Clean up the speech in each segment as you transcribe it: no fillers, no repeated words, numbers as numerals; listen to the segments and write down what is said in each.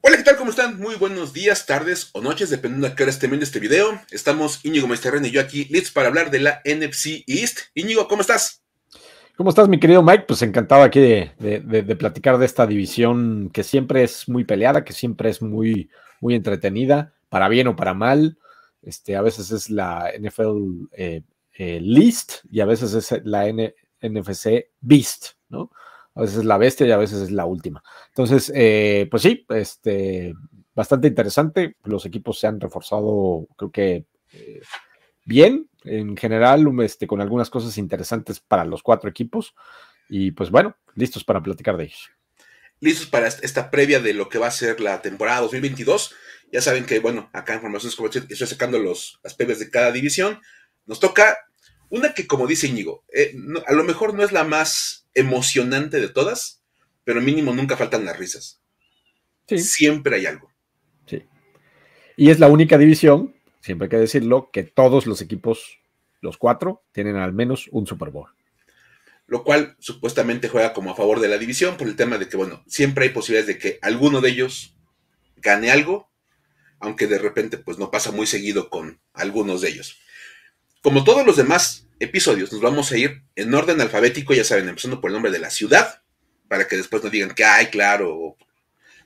Hola, ¿qué tal? ¿Cómo están? Muy buenos días, tardes o noches, dependiendo de qué hora estén viendo este video. Estamos Íñigo Maesterren y yo aquí, listos para hablar de la NFC East. Íñigo, ¿cómo estás? ¿Cómo estás, mi querido Mike? Pues encantado aquí de platicar de esta división que siempre es muy peleada, que siempre es muy entretenida, para bien o para mal. A veces es la NFL Least y a veces es la NFC Beast, ¿no? A veces es la bestia y a veces es la última. Entonces, pues sí, bastante interesante. Los equipos se han reforzado, creo que bien, en general, con algunas cosas interesantes para los cuatro equipos. Y pues bueno, listos para platicar de ellos. Listos para esta previa de lo que va a ser la temporada 2022. Ya saben que, bueno, acá en Formaciones Comerciales estoy sacando las previas de cada división. Nos toca una que, como dice Íñigo, a lo mejor no es la más emocionante de todas, pero mínimo nunca faltan las risas. Sí, Siempre hay algo. sí. Y es la única división, siempre hay que decirlo, que todos los equipos, los cuatro, tienen al menos un Super Bowl. Lo cual supuestamente juega como a favor de la división por el tema de que, bueno, siempre hay posibilidades de que alguno de ellos gane algo, aunque de repente pues no pasa muy seguido con algunos de ellos. Como todos los demás episodios, nos vamos a ir en orden alfabético, ya saben, empezando por el nombre de la ciudad, para que después no digan que, ay, claro,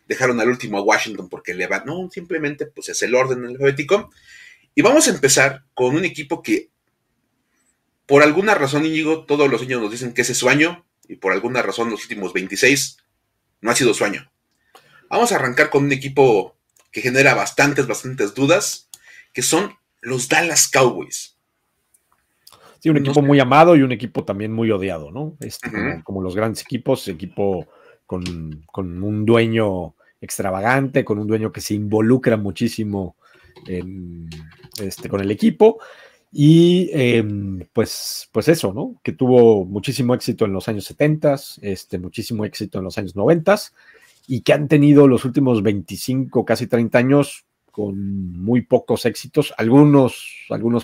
dejaron al último a Washington porque le va. No, simplemente pues es el orden alfabético. Y vamos a empezar con un equipo que por alguna razón, Íñigo, todos los años nos dicen que ese es su año, y por alguna razón los últimos 26 no ha sido su año. Vamos a arrancar con un equipo que genera bastantes dudas, que son los Dallas Cowboys. Sí, un No equipo sé. muy amado y un equipo también muy odiado, ¿no? Uh-huh. Como los grandes equipos, equipo con un dueño extravagante, con un dueño que se involucra muchísimo con el equipo. Y pues eso, ¿no? Que tuvo muchísimo éxito en los años 70, muchísimo éxito en los años 90 y que han tenido los últimos 25, casi 30 años con muy pocos éxitos, algunos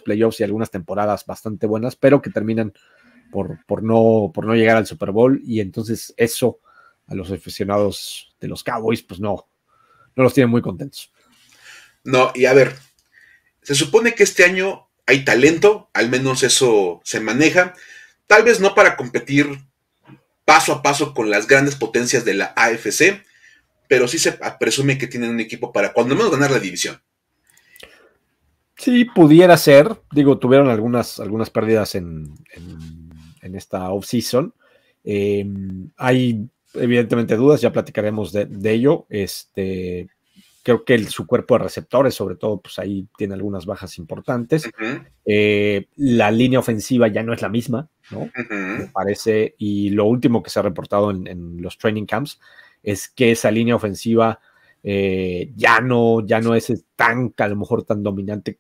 playoffs y algunas temporadas bastante buenas, pero que terminan por no llegar al Super Bowl, y entonces eso a los aficionados de los Cowboys pues no los tiene muy contentos. No, y a ver, se supone que este año hay talento, al menos eso se maneja, tal vez no para competir paso a paso con las grandes potencias de la AFC, pero sí se presume que tienen un equipo para cuando menos ganar la división. Sí, pudiera ser. Digo, tuvieron algunas pérdidas en esta off-season. Hay evidentemente dudas, ya platicaremos de ello. Creo que su cuerpo de receptores, sobre todo, pues ahí tiene algunas bajas importantes. Uh-huh. La línea ofensiva ya no es la misma, ¿no? Me Uh-huh. parece, y lo último que se ha reportado en los training camps es que esa línea ofensiva ya no es tan, a lo mejor tan dominante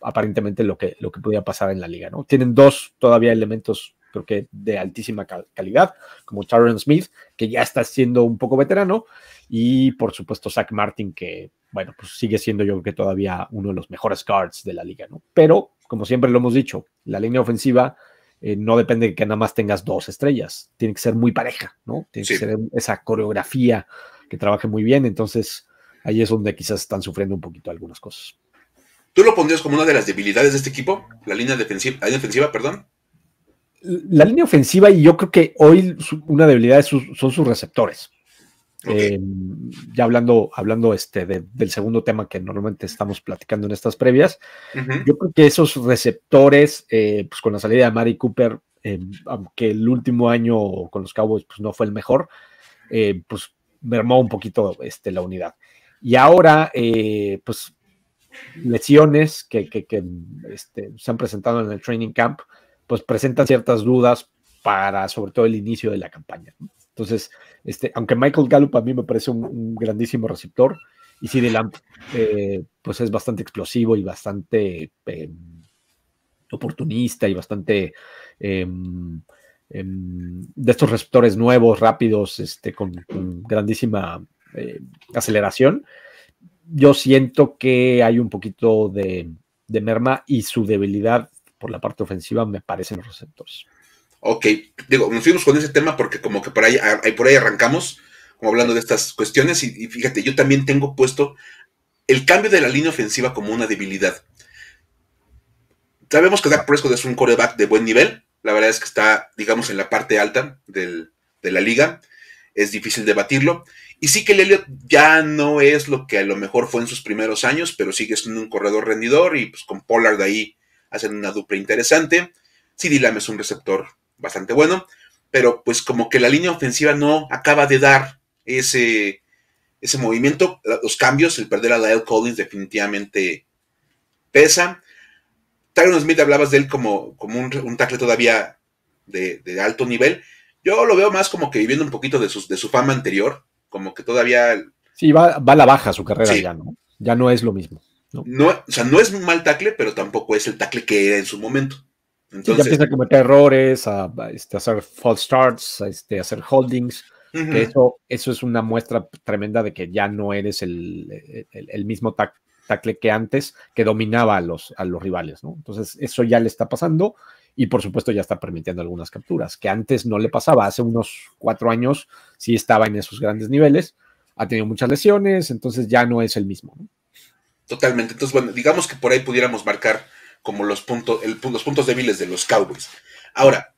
aparentemente lo que podía pasar en la liga, ¿no? Tienen dos todavía elementos, creo que de altísima calidad, como Tyron Smith, que ya está siendo un poco veterano, y por supuesto Zach Martin, que, bueno, pues sigue siendo yo creo que todavía uno de los mejores guards de la liga, ¿no? Pero, como siempre lo hemos dicho, la línea ofensiva no depende de que nada más tengas dos estrellas, tiene que ser muy pareja, ¿no? Tiene que Sí. ser esa coreografía que trabaje muy bien, entonces ahí es donde quizás están sufriendo un poquito algunas cosas. ¿Tú lo pondrías como una de las debilidades de este equipo? La línea defensiva, perdón. La línea ofensiva, y yo creo que hoy una debilidad son sus receptores. Ok. Ya hablando del segundo tema que normalmente estamos platicando en estas previas, Uh-huh. yo creo que esos receptores, pues con la salida de Mari Cooper, aunque el último año con los Cowboys pues no fue el mejor, pues mermó un poquito la unidad. Y ahora, pues lesiones que se han presentado en el training camp, pues presentan ciertas dudas para sobre todo el inicio de la campaña, ¿no? Entonces, aunque Michael Gallup a mí me parece un grandísimo receptor, y CeeDee Lamb pues es bastante explosivo y bastante oportunista y bastante de estos receptores nuevos, rápidos, con grandísima aceleración. Yo siento que hay un poquito de merma, y su debilidad por la parte ofensiva me parecen los receptores. Ok, digo, nos fuimos con ese tema porque como que por ahí arrancamos. como hablando de estas cuestiones, y fíjate, yo también tengo puesto el cambio de la línea ofensiva como una debilidad. Sabemos que Dak Prescott es un quarterback de buen nivel, la verdad es que está, digamos, en la parte alta de la liga, es difícil debatirlo, y sí que el Elliott ya no es lo que a lo mejor fue en sus primeros años, pero sigue siendo un corredor rendidor, y pues con Pollard ahí hacen una dupla interesante. CeeDee Lamb es un receptor bastante bueno, pero pues como que la línea ofensiva no acaba de dar ese movimiento, los cambios, el perder a La'el Collins definitivamente pesa. Tyron Smith, hablabas de él como un tackle todavía de alto nivel. Yo lo veo más como que viviendo un poquito de su fama anterior, como que todavía... Sí, va a la baja su carrera sí. ya, ¿no? Ya no es lo mismo. No, o sea, no es un mal tackle, pero tampoco es el tackle que era en su momento. Entonces, sí, ya empieza a cometer errores, a hacer false starts, a hacer holdings, que eso es una muestra tremenda de que ya no eres el mismo tackle que antes, que dominaba a los rivales, ¿no? Entonces, eso ya le está pasando y, por supuesto, ya está permitiendo algunas capturas, que antes no le pasaba. Hace unos 4 años sí estaba en esos grandes niveles, ha tenido muchas lesiones, entonces ya no es el mismo, ¿no? Totalmente. Entonces, bueno, digamos que por ahí pudiéramos marcar como los puntos débiles de los Cowboys. Ahora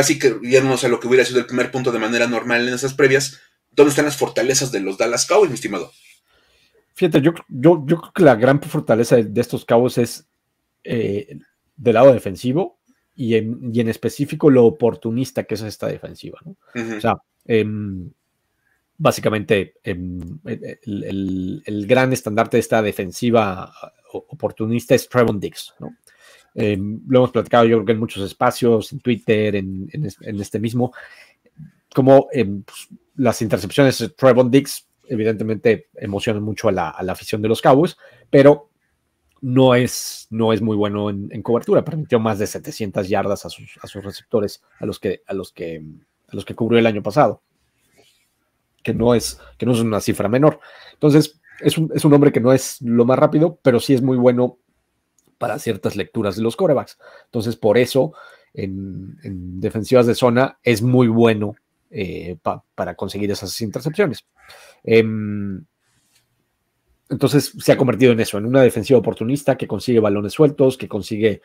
sí que yéndonos a lo que hubiera sido el primer punto de manera normal en esas previas, ¿dónde están las fortalezas de los Dallas Cowboys, mi estimado? Fíjate, yo creo que la gran fortaleza de estos Cowboys es del lado defensivo y en específico lo oportunista que es esta defensiva, ¿no? O sea, básicamente el gran estandarte de esta defensiva oportunista es Trevon Diggs, ¿no? Lo hemos platicado yo creo que en muchos espacios, en Twitter, en este mismo, como pues, las intercepciones de Trevon Diggs evidentemente emocionan mucho a la afición de los Cowboys, pero no es muy bueno en cobertura. Permitió más de 700 yardas a sus receptores, a los que cubrió el año pasado, que no es una cifra menor. Entonces, es un hombre que no es lo más rápido, pero sí es muy bueno para ciertas lecturas de los quarterbacks. Entonces, por eso, en defensivas de zona, es muy bueno para conseguir esas intercepciones. Entonces, se ha convertido en eso, en una defensiva oportunista que consigue balones sueltos, que consigue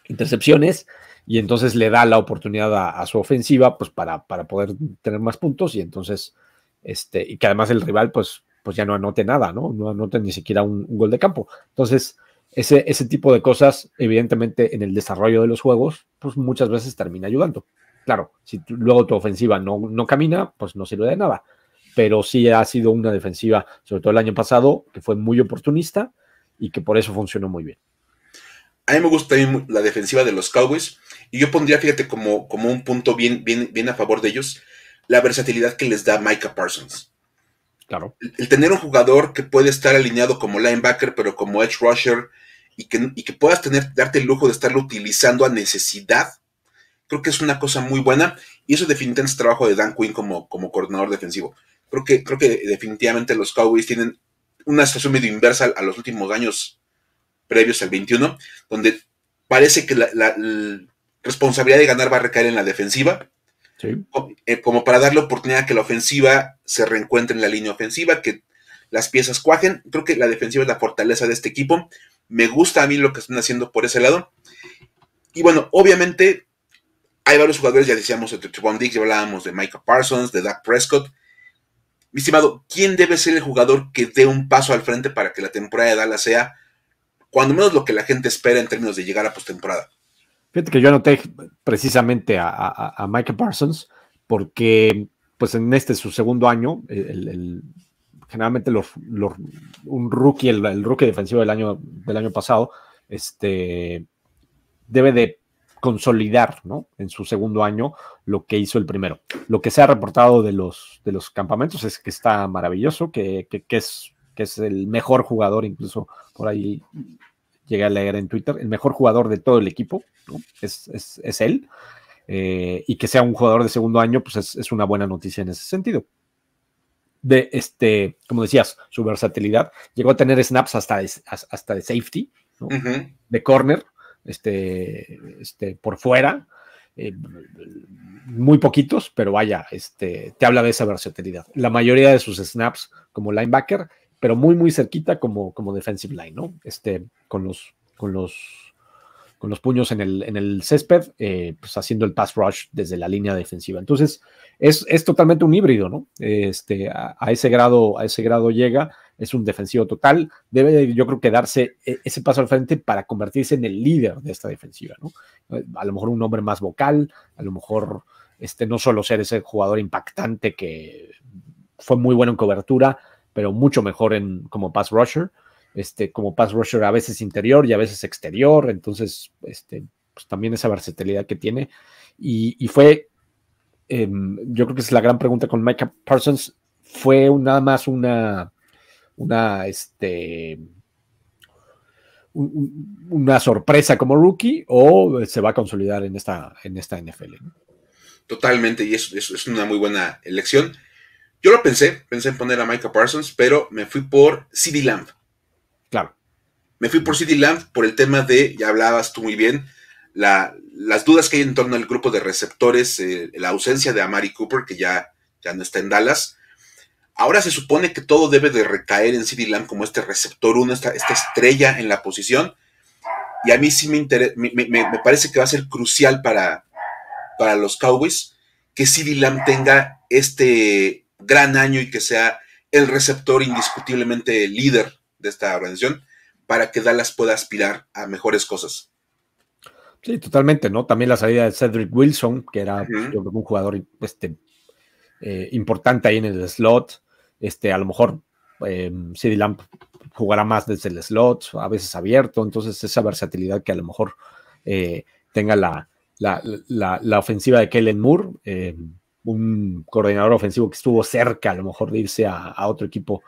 intercepciones, y entonces le da la oportunidad a su ofensiva pues para poder tener más puntos, y entonces y que además el rival pues ya no anote nada, no anote ni siquiera un gol de campo. Entonces ese tipo de cosas evidentemente en el desarrollo de los juegos pues muchas veces termina ayudando. Claro, si luego tu ofensiva no camina, pues no sirve de nada, pero sí ha sido una defensiva, sobre todo el año pasado, que fue muy oportunista y que por eso funcionó muy bien. A mí me gusta también la defensiva de los Cowboys, y yo pondría, fíjate, como un punto bien a favor de ellos, la versatilidad que les da Micah Parsons. Claro. El tener un jugador que puede estar alineado como linebacker, pero como edge rusher, y que puedas darte el lujo de estarlo utilizando a necesidad, creo que es una cosa muy buena, y eso definitivamente es trabajo de Dan Quinn como coordinador defensivo. Creo que definitivamente los Cowboys tienen una situación medio inversa a los últimos años previos al 21, donde parece que la responsabilidad de ganar va a recaer en la defensiva, sí, como para darle oportunidad a que la ofensiva se reencuentre en la línea ofensiva, que las piezas cuajen. Creo que la defensiva es la fortaleza de este equipo. Me gusta a mí lo que están haciendo por ese lado. Y bueno, obviamente hay varios jugadores, ya decíamos de Trevon Diggs, ya hablábamos de Micah Parsons, de Dak Prescott. Mi estimado, ¿quién debe ser el jugador que dé un paso al frente para que la temporada de Dallas sea cuando menos lo que la gente espera en términos de llegar a postemporada? Fíjate que yo anoté precisamente a Micah Parsons porque pues en su segundo año, generalmente un rookie, el rookie defensivo del año pasado, debe de consolidar, ¿no? En su segundo año lo que hizo el primero. Lo que se ha reportado de los campamentos es que está maravilloso, que es el mejor jugador, incluso por ahí llegué a leer en Twitter, el mejor jugador de todo el equipo, ¿no? Es él, y que sea un jugador de segundo año, pues es una buena noticia en ese sentido. Como decías, su versatilidad, llegó a tener snaps hasta de safety, ¿no? De corner, por fuera, muy poquitos, pero vaya, te habla de esa versatilidad. La mayoría de sus snaps como linebacker, pero muy, muy cerquita como defensive line, ¿no? Con los puños en el césped, pues haciendo el pass rush desde la línea defensiva. Entonces, es totalmente un híbrido, ¿no? A ese grado llega, es un defensivo total, debe yo creo que darse ese paso al frente para convertirse en el líder de esta defensiva, ¿no? A lo mejor un hombre más vocal, a lo mejor no solo ser ese jugador impactante que fue muy bueno en cobertura, pero mucho mejor como pass rusher, como pass rusher a veces interior y a veces exterior, entonces pues también esa versatilidad que tiene, y fue, yo creo que es la gran pregunta con Micah Parsons, fue nada más una sorpresa como rookie o se va a consolidar en esta NFL, ¿no? Totalmente, y eso es una muy buena elección. Yo lo pensé en poner a Micah Parsons, pero me fui por CeeDee Lamb. Claro. Me fui por CeeDee Lamb por el tema de, ya hablabas tú muy bien, las dudas que hay en torno al grupo de receptores, la ausencia de Amari Cooper, que ya no está en Dallas. Ahora se supone que todo debe de recaer en CeeDee Lamb como este receptor 1, esta estrella en la posición, y a mí sí me parece que va a ser crucial para los Cowboys que CeeDee Lamb tenga este gran año y que sea el receptor indiscutiblemente líder de esta organización para que Dallas pueda aspirar a mejores cosas. Sí, totalmente, ¿no? También la salida de Cedric Wilson, que era yo creo, un jugador importante ahí en el slot. A lo mejor CeeDee Lamb jugará más desde el slot, a veces abierto, entonces esa versatilidad que a lo mejor tenga la ofensiva de Kellen Moore, un coordinador ofensivo que estuvo cerca a lo mejor de irse a otro equipo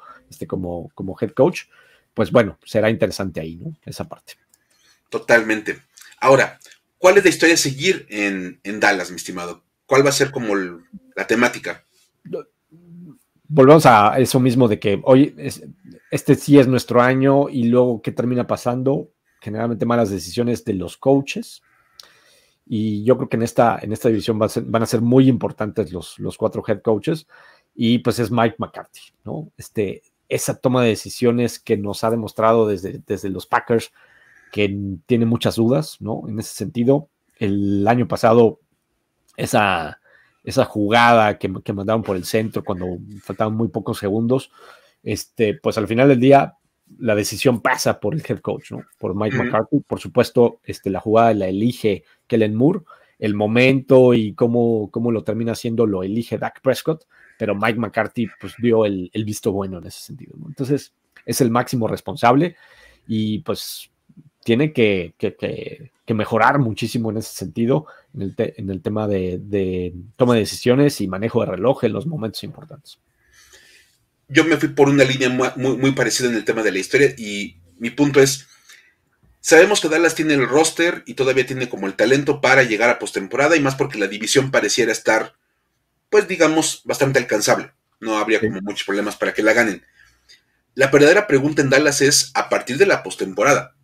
como head coach, pues bueno, será interesante ahí, ¿no? Esa parte. Totalmente. Ahora, ¿cuál es la historia a seguir en Dallas, mi estimado? ¿Cuál va a ser como la temática? Volvemos a eso mismo de que hoy sí es nuestro año y luego ¿qué termina pasando? Generalmente malas decisiones de los coaches. Y yo creo que en esta división van a ser muy importantes los 4 head coaches, y pues es Mike McCarthy, ¿no? Esa toma de decisiones que nos ha demostrado desde los Packers que tiene muchas dudas, ¿no? En ese sentido, el año pasado, esa jugada que mandaron por el centro cuando faltaban muy pocos segundos, pues al final del día la decisión pasa por el head coach, ¿no? Por Mike McCarthy. Por supuesto, la jugada la elige Kellen Moore, el momento y cómo lo termina haciendo lo elige Dak Prescott, pero Mike McCarthy pues dio el visto bueno en ese sentido, ¿no? Entonces, es el máximo responsable y pues tiene que mejorar muchísimo en ese sentido, en el tema de toma de decisiones y manejo de reloj en los momentos importantes. Yo me fui por una línea muy, muy parecida en el tema de la historia y mi punto es, sabemos que Dallas tiene el roster y todavía tiene como el talento para llegar a postemporada y más porque la división pareciera estar, pues digamos, bastante alcanzable. No habría como muchos problemas para que la ganen. La verdadera pregunta en Dallas es a partir de la postemporada.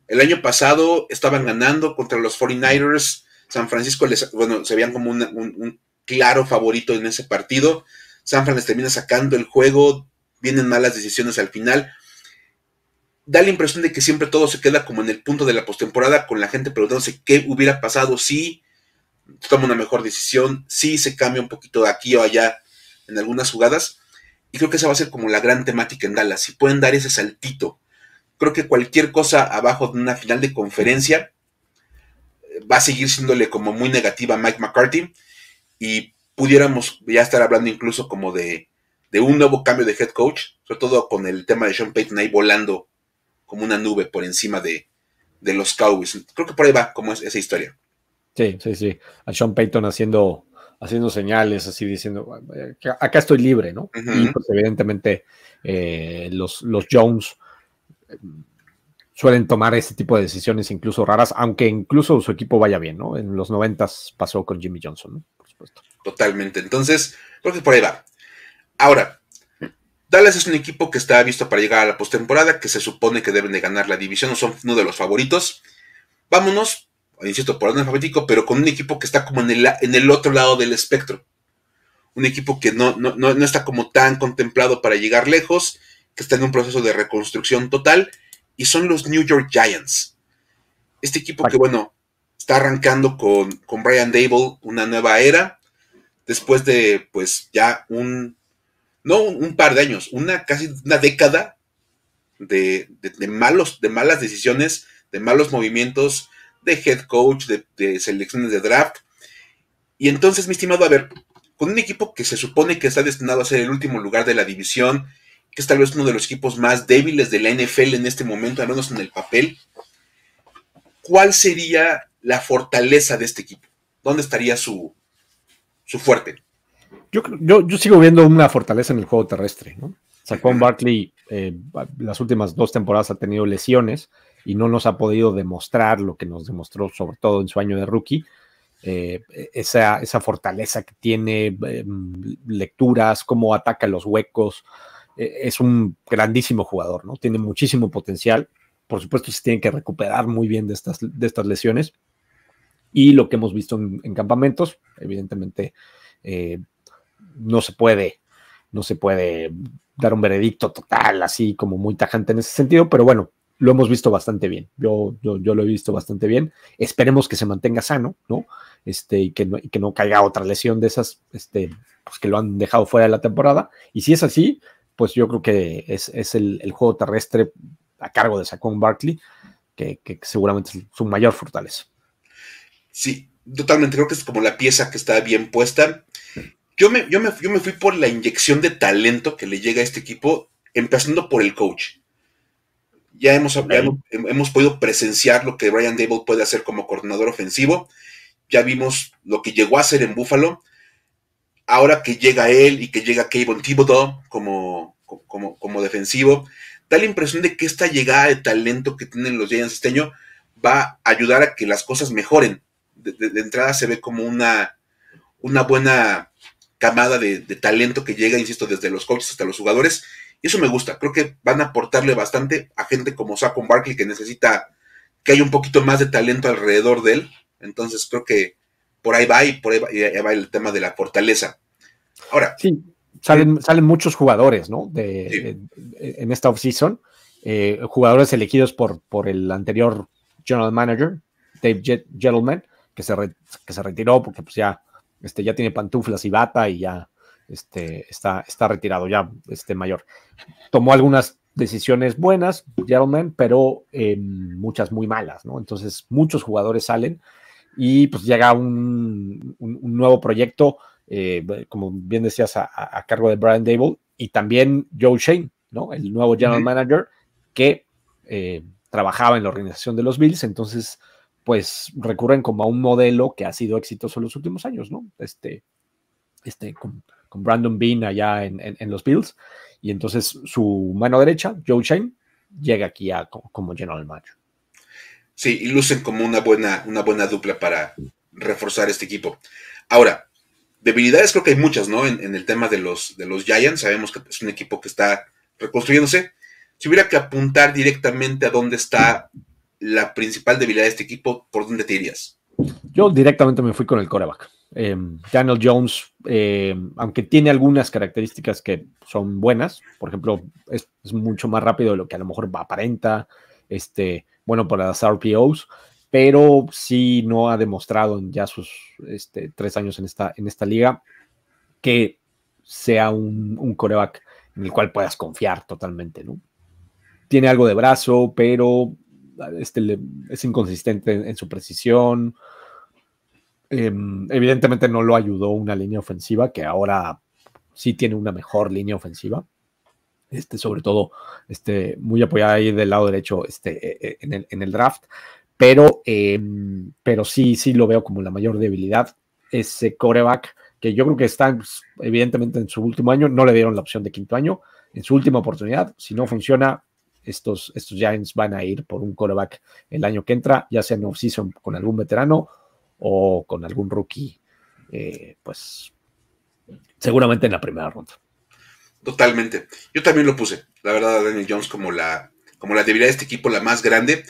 El año pasado estaban ganando contra los 49ers. San Francisco se veían como un claro favorito en ese partido. San Fran les termina sacando el juego, vienen malas decisiones al final. Da la impresión de que siempre todo se queda como en el punto de la postemporada, con la gente preguntándose qué hubiera pasado si toma una mejor decisión, si se cambia un poquito de aquí o allá en algunas jugadas. Y creo que esa va a ser como la gran temática en Dallas, si pueden dar ese saltito. Creo que cualquier cosa abajo de una final de conferencia va a seguir siéndole como muy negativa a Mike McCarthy y pudiéramos ya estar hablando incluso como de un nuevo cambio de head coach, sobre todo con el tema de Sean Payton ahí volando como una nube por encima de los Cowboys. Creo que por ahí va como es esa historia. Sí. A Sean Payton haciendo señales, así diciendo, acá estoy libre, ¿no? Y pues evidentemente los Jones suelen tomar ese tipo de decisiones incluso raras, aunque incluso su equipo vaya bien, ¿no? En los 90s pasó con Jimmy Johnson, ¿no? Por supuesto. Totalmente. Entonces, creo que por ahí va. Ahora, Dallas es un equipo que está visto para llegar a la postemporada, que se supone que deben de ganar la división, o son uno de los favoritos. Vámonos insisto, por orden alfabético, pero con un equipo que está como en el otro lado del espectro. Un equipo que no está como tan contemplado para llegar lejos, que está en un proceso de reconstrucción total, y son los New York Giants. Este equipo que, bueno, está arrancando con Brian Daboll una nueva era, después de, pues, ya un par de años, casi una década de malas decisiones, de malos movimientos, de head coach, de selecciones de draft. Y entonces, mi estimado, a ver, con un equipo que se supone que está destinado a ser el último lugar de la división, que es tal vez uno de los equipos más débiles de la NFL en este momento, al menos en el papel, ¿cuál sería la fortaleza de este equipo? ¿Dónde estaría su fuerte? Yo sigo viendo una fortaleza en el juego terrestre, ¿no? Saquon Barkley las últimas 2 temporadas ha tenido lesiones y no nos ha podido demostrar lo que nos demostró, sobre todo en su año de rookie. Esa fortaleza que tiene, lecturas, cómo ataca los huecos. Es un grandísimo jugador, ¿no? Tiene muchísimo potencial. Por supuesto, se tiene que recuperar muy bien de estas lesiones. Y lo que hemos visto en campamentos, evidentemente, no se puede dar un veredicto total, así como muy tajante en ese sentido, pero bueno, lo hemos visto bastante bien. Yo lo he visto bastante bien. Esperemos que se mantenga sano, ¿no? Y que no caiga otra lesión de esas, pues que lo han dejado fuera de la temporada. Y si es así, pues yo creo que es el juego terrestre a cargo de Saquon Barkley, que seguramente es su mayor fortaleza. Sí, totalmente. Creo que es como la pieza que está bien puesta. Yo me fui por la inyección de talento que le llega a este equipo, empezando por el coach. Ya hemos podido presenciar lo que Brian Daboll puede hacer como coordinador ofensivo. Ya vimos lo que llegó a hacer en Buffalo. Ahora que llega él y que llega Kayvon Thibodeau como defensivo, da la impresión de que esta llegada de talento que tienen los Giants este año va a ayudar a que las cosas mejoren. De entrada se ve como una buena camada de talento que llega, insisto, desde los coaches hasta los jugadores, y eso me gusta. Creo que van a aportarle bastante a gente como Saquon Barkley, que necesita que haya un poquito más de talento alrededor de él. Entonces creo que por ahí va el tema de la fortaleza. Ahora, sí, salen muchos jugadores, ¿no? Sí. En esta offseason, jugadores elegidos por el anterior general manager, Dave Gettleman, que se retiró porque pues ya tiene pantuflas y bata y ya está retirado, ya mayor. Tomó algunas decisiones buenas, Gettleman, pero muchas muy malas, ¿no? Entonces muchos jugadores salen y pues llega un nuevo proyecto, como bien decías, a cargo de Brian Daboll, y también Joe Schoen, ¿no? El nuevo general manager que trabajaba en la organización de los Bills. Entonces pues recurren como a un modelo que ha sido exitoso en los últimos años, ¿no? Con Brandon Beane allá en los Bills, y entonces su mano derecha, Joe Schoen, llega aquí como general manager. Sí, y lucen como una buena dupla para reforzar este equipo. Ahora, debilidades creo que hay muchas, ¿no? En el tema de los Giants, sabemos que es un equipo que está reconstruyéndose. Si hubiera que apuntar directamente a dónde está la principal debilidad de este equipo, ¿por dónde te irías? Yo directamente me fui con el quarterback. Daniel Jones, aunque tiene algunas características que son buenas, por ejemplo, es mucho más rápido de lo que a lo mejor aparenta, bueno, para las RPOs, pero sí no ha demostrado en ya sus 3 años en esta liga que sea un quarterback en el cual puedas confiar totalmente, ¿no? Tiene algo de brazo, pero es inconsistente en su precisión. Evidentemente no lo ayudó una línea ofensiva, que ahora sí tiene una mejor línea ofensiva, sobre todo muy apoyada ahí del lado derecho en el draft, pero sí lo veo como la mayor debilidad, ese quarterback, que yo creo que está evidentemente en su último año. No le dieron la opción de quinto año, en su última oportunidad. Si no funciona, estos Giants van a ir por un quarterback el año que entra, ya sea en off-season con algún veterano o con algún rookie, pues seguramente en la primera ronda. Totalmente. Yo también lo puse, la verdad, a Daniel Jones como la debilidad de este equipo, la más grande.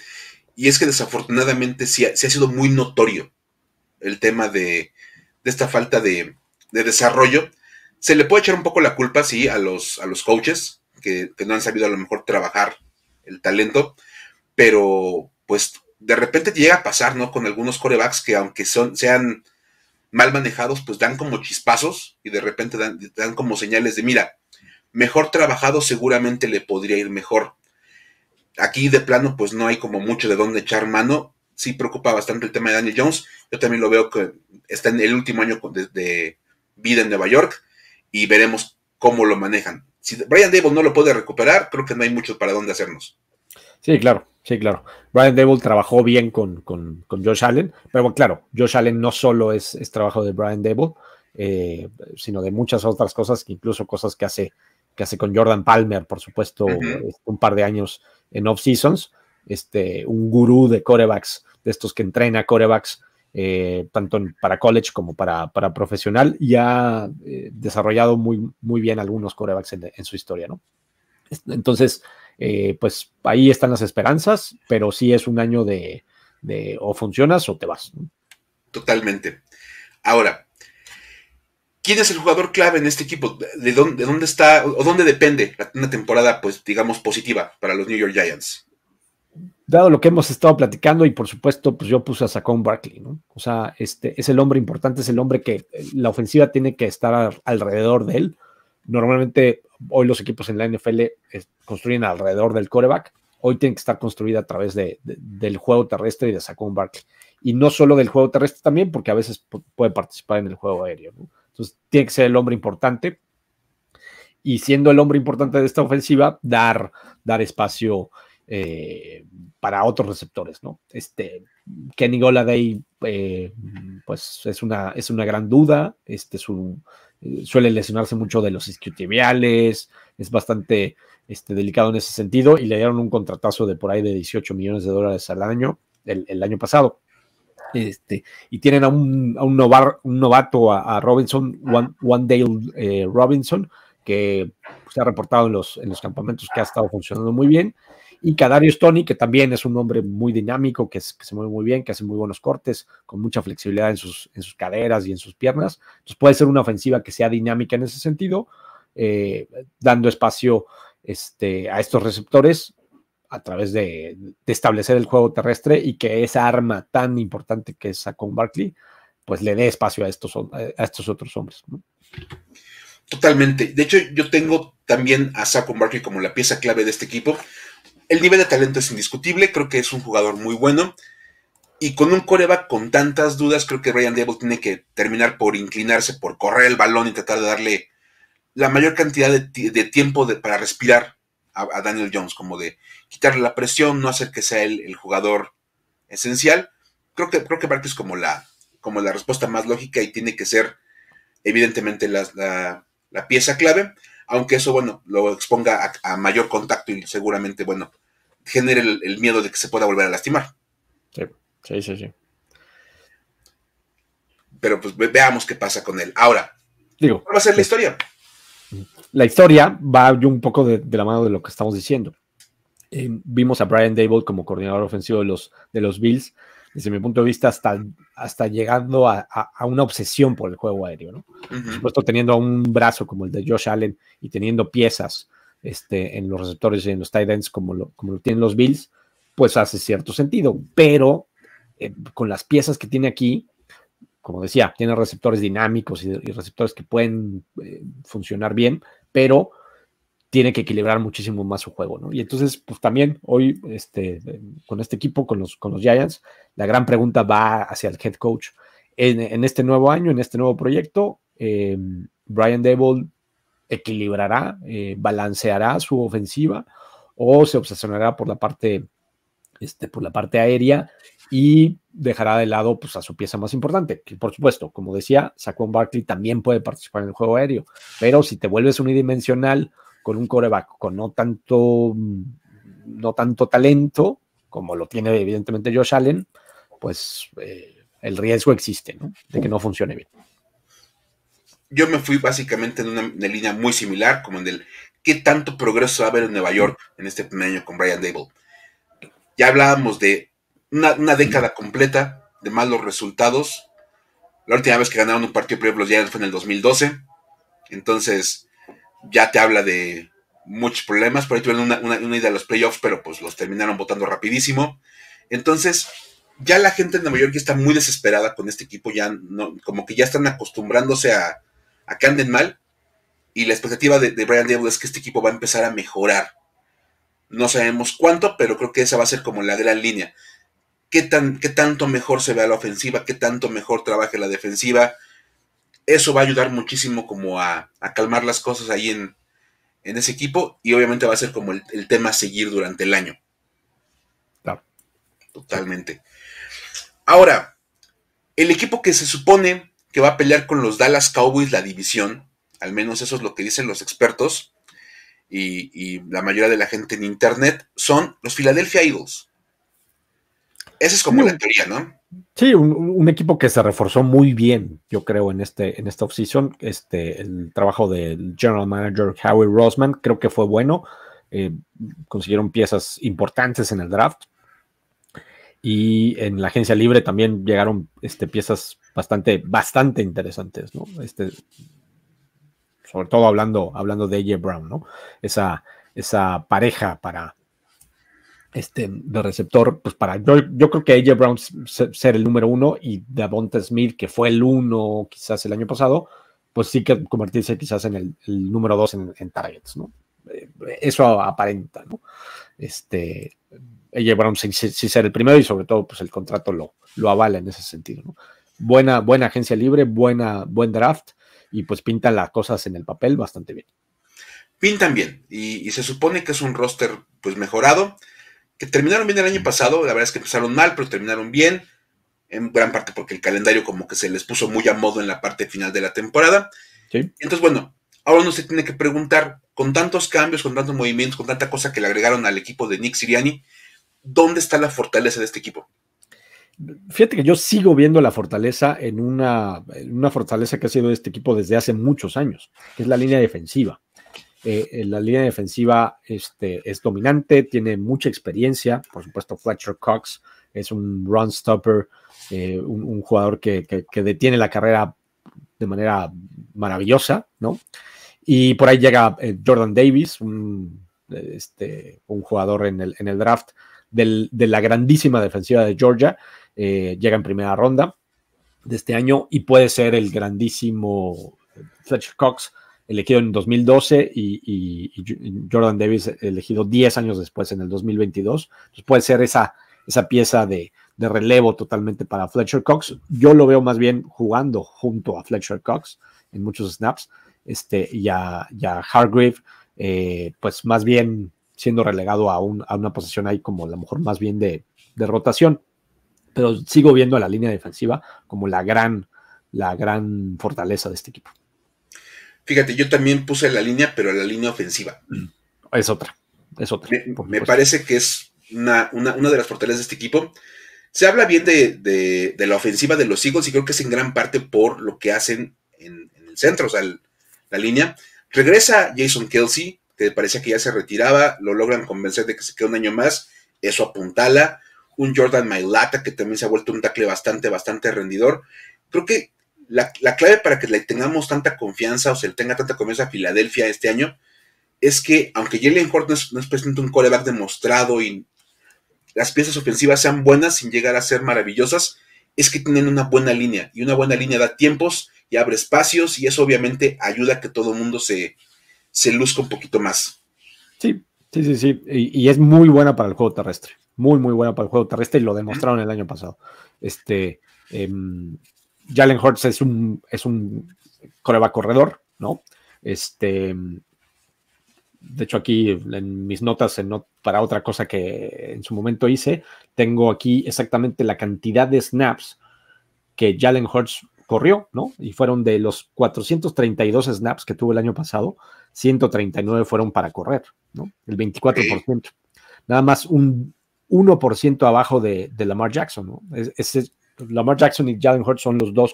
Y es que desafortunadamente sí ha sido muy notorio el tema de esta falta de desarrollo. Se le puede echar un poco la culpa, sí, a los coaches que no han sabido a lo mejor trabajar el talento, pero pues de repente te llega a pasar, ¿no? Con algunos quarterbacks que aunque sean mal manejados, pues dan como chispazos y de repente dan como señales de, mira, mejor trabajado seguramente le podría ir mejor. Aquí de plano pues no hay como mucho de dónde echar mano. Sí preocupa bastante el tema de Daniel Jones. Yo también lo veo que está en el último año de vida en Nueva York y veremos cómo lo manejan. Si Brian Daboll no lo puede recuperar, creo que no hay mucho para dónde hacernos. Sí, claro, sí, claro. Brian Daboll trabajó bien con Josh Allen, pero bueno, claro, Josh Allen no solo es trabajo de Brian Daboll, sino de muchas otras cosas, incluso cosas que hace con Jordan Palmer, por supuesto, un par de años en off-seasons, un gurú de quarterbacks, de estos que entrena quarterbacks, tanto para college como para profesional, y ha desarrollado muy, muy bien algunos quarterbacks en su historia, ¿no? Entonces, pues ahí están las esperanzas, pero sí es un año de o funcionas o te vas, ¿no? Totalmente. Ahora, ¿quién es el jugador clave en este equipo? ¿De dónde está o dónde depende una temporada, pues, digamos, positiva para los New York Giants? Dado lo que hemos estado platicando y por supuesto, pues yo puse a Saquon Barkley, ¿no? O sea, es el hombre importante, es el hombre que la ofensiva tiene que estar alrededor de él. Normalmente hoy los equipos en la NFL construyen alrededor del quarterback. Hoy tiene que estar construida a través del juego terrestre y de Saquon Barkley. Y no solo del juego terrestre también, porque a veces puede participar en el juego aéreo, ¿no? Entonces tiene que ser el hombre importante. Y siendo el hombre importante de esta ofensiva, dar espacio para otros receptores, ¿no? Kenny Golladay, pues es una gran duda, suele lesionarse mucho de los isquiotibiales, es bastante delicado en ese sentido, y le dieron un contratazo de por ahí de $18 millones al año, el año pasado. Y tienen a un novato, a Robinson, Wandale Robinson, que se ha reportado en los campamentos que ha estado funcionando muy bien, y Kadarius Toney, que también es un hombre muy dinámico, que se mueve muy bien, que hace muy buenos cortes, con mucha flexibilidad en sus caderas y en sus piernas. Entonces puede ser una ofensiva que sea dinámica en ese sentido, dando espacio a estos receptores a través de establecer el juego terrestre y que esa arma tan importante que es Saquon Barkley, pues le dé espacio a estos otros hombres, ¿no? Totalmente. De hecho, yo tengo también a Saquon Barkley como la pieza clave de este equipo. El nivel de talento es indiscutible, creo que es un jugador muy bueno. Y con un quarterback con tantas dudas, creo que Brian Daboll tiene que terminar por inclinarse, por correr el balón y tratar de darle la mayor cantidad de tiempo para respirar a Daniel Jones, como de quitarle la presión, no hacer que sea el jugador esencial. Creo que Barkley es como la respuesta más lógica y tiene que ser evidentemente la pieza clave, aunque eso, bueno, lo exponga a mayor contacto y seguramente, bueno, genere el miedo de que se pueda volver a lastimar. Sí. Pero pues veamos qué pasa con él. Ahora, ¿cuál va a ser la historia? La historia va un poco de la mano de lo que estamos diciendo. Vimos a Brian Daboll como coordinador ofensivo de los Bills, desde mi punto de vista, hasta llegando a una obsesión por el juego aéreo, ¿no? Por supuesto, teniendo un brazo como el de Josh Allen y teniendo piezas en los receptores y en los tight ends como lo tienen los Bills, pues hace cierto sentido, pero con las piezas que tiene aquí, como decía, tiene receptores dinámicos y receptores que pueden funcionar bien, pero tiene que equilibrar muchísimo más su juego, ¿no? Y entonces, pues también hoy, con este equipo, con los Giants, la gran pregunta va hacia el head coach. En este nuevo año, en este nuevo proyecto, Brian Daboll equilibrará, balanceará su ofensiva o se obsesionará por la parte aérea y dejará de lado, pues, a su pieza más importante, que por supuesto, como decía, Saquon Barkley también puede participar en el juego aéreo, pero si te vuelves unidimensional con un quarterback con no tanto talento como lo tiene evidentemente Josh Allen, pues el riesgo existe, ¿no? De que no funcione bien. Yo me fui básicamente en una línea muy similar, como en el qué tanto progreso va a haber en Nueva York en este primer año con Brian Daboll. Ya hablábamos de una década completa de malos resultados. La última vez que ganaron un partido de playoff los Giants fue en el 2012. Entonces, ya te habla de muchos problemas. Por ahí tuvieron una ida a los playoffs, pero pues los terminaron votando rapidísimo. Entonces, ya la gente en Nueva York está muy desesperada con este equipo. Ya no, como que ya están acostumbrándose a que anden mal. Y la expectativa de Brian Daboll es que este equipo va a empezar a mejorar. No sabemos cuánto, pero creo que esa va a ser como la gran línea. ¿Qué tanto mejor se vea la ofensiva? ¿Qué tanto mejor trabaje la defensiva? Eso va a ayudar muchísimo como a calmar las cosas ahí en ese equipo, y obviamente va a ser como el tema a seguir durante el año. Claro. Totalmente. Ahora, el equipo que se supone que va a pelear con los Dallas Cowboys la división, al menos eso es lo que dicen los expertos y la mayoría de la gente en internet, son los Philadelphia Eagles. Esa es como la teoría, ¿no? Sí, un equipo que se reforzó muy bien, yo creo, en esta offseason. El trabajo del general manager Howie Roseman creo que fue bueno. Consiguieron piezas importantes en el draft. Y en la agencia libre también llegaron piezas bastante interesantes, ¿no? Sobre todo hablando de A.J. Brown, ¿no? Esa pareja para de receptor, pues yo creo que A.J. Brown ser el número 1 y Devonta Smith, que fue el 1 quizás el año pasado, pues sí que convertirse quizás en el número 2 en targets, ¿no? Eso aparenta, ¿no? A.J. Brown sí ser el primero, y sobre todo pues el contrato lo avala en ese sentido, ¿no? Buena agencia libre, buen draft, y pues pintan las cosas en el papel bastante bien. Pintan bien, y se supone que es un roster pues mejorado, que terminaron bien el año pasado. La verdad es que empezaron mal, pero terminaron bien, en gran parte porque el calendario como que se les puso muy a modo en la parte final de la temporada. Sí. Entonces, bueno, ahora uno se tiene que preguntar, con tantos cambios, con tantos movimientos, con tanta cosa que le agregaron al equipo de Nick Sirianni, ¿dónde está la fortaleza de este equipo? Fíjate que yo sigo viendo la fortaleza en una fortaleza que ha sido este equipo desde hace muchos años, que es la línea defensiva. La línea defensiva es dominante, tiene mucha experiencia. Por supuesto, Fletcher Cox es un run stopper, un jugador que detiene la carrera de manera maravillosa, ¿no? Y por ahí llega Jordan Davis, un jugador en el draft de la grandísima defensiva de Georgia. Llega en primera ronda de este año y puede ser el grandísimo Fletcher Cox, elegido en 2012, y Jordan Davis elegido 10 años después, en el 2022. Entonces puede ser esa pieza de relevo totalmente para Fletcher Cox. Yo lo veo más bien jugando junto a Fletcher Cox en muchos snaps, y a Hargrave, pues más bien siendo relegado a una posición ahí como a lo mejor más bien de rotación. Pero sigo viendo a la línea defensiva como la gran fortaleza de este equipo. Fíjate, yo también puse la línea, pero la línea ofensiva. Es otra. Me parece que es una de las fortalezas de este equipo. Se habla bien de la ofensiva de los Eagles, y creo que es en gran parte por lo que hacen en el centro, o sea, la línea. Regresa Jason Kelce, que parecía que ya se retiraba, lo logran convencer de que se quede un año más, eso apuntala. Un Jordan Mailata, que también se ha vuelto un tackle bastante rendidor. Creo que la clave para que le tengamos tanta confianza, o se le tenga tanta confianza a Filadelfia este año, es que aunque Jalen Hurts no es precisamente un quarterback demostrado y las piezas ofensivas sean buenas sin llegar a ser maravillosas, es que tienen una buena línea, y una buena línea da tiempos y abre espacios, y eso obviamente ayuda a que todo el mundo se luzca un poquito más. Sí. Y es muy buena para el juego terrestre. Muy buena para el juego terrestre, y lo demostraron el año pasado. Jalen Hurts es un quarterback corredor, ¿no? De hecho, aquí en mis notas, para otra cosa que en su momento hice, tengo aquí exactamente la cantidad de snaps que Jalen Hurts corrió, ¿no? Y fueron de los 432 snaps que tuvo el año pasado, 139 fueron para correr, ¿no? El 24%. Nada más un 1% abajo de Lamar Jackson, ¿no? Lamar Jackson y Jalen Hurts son los dos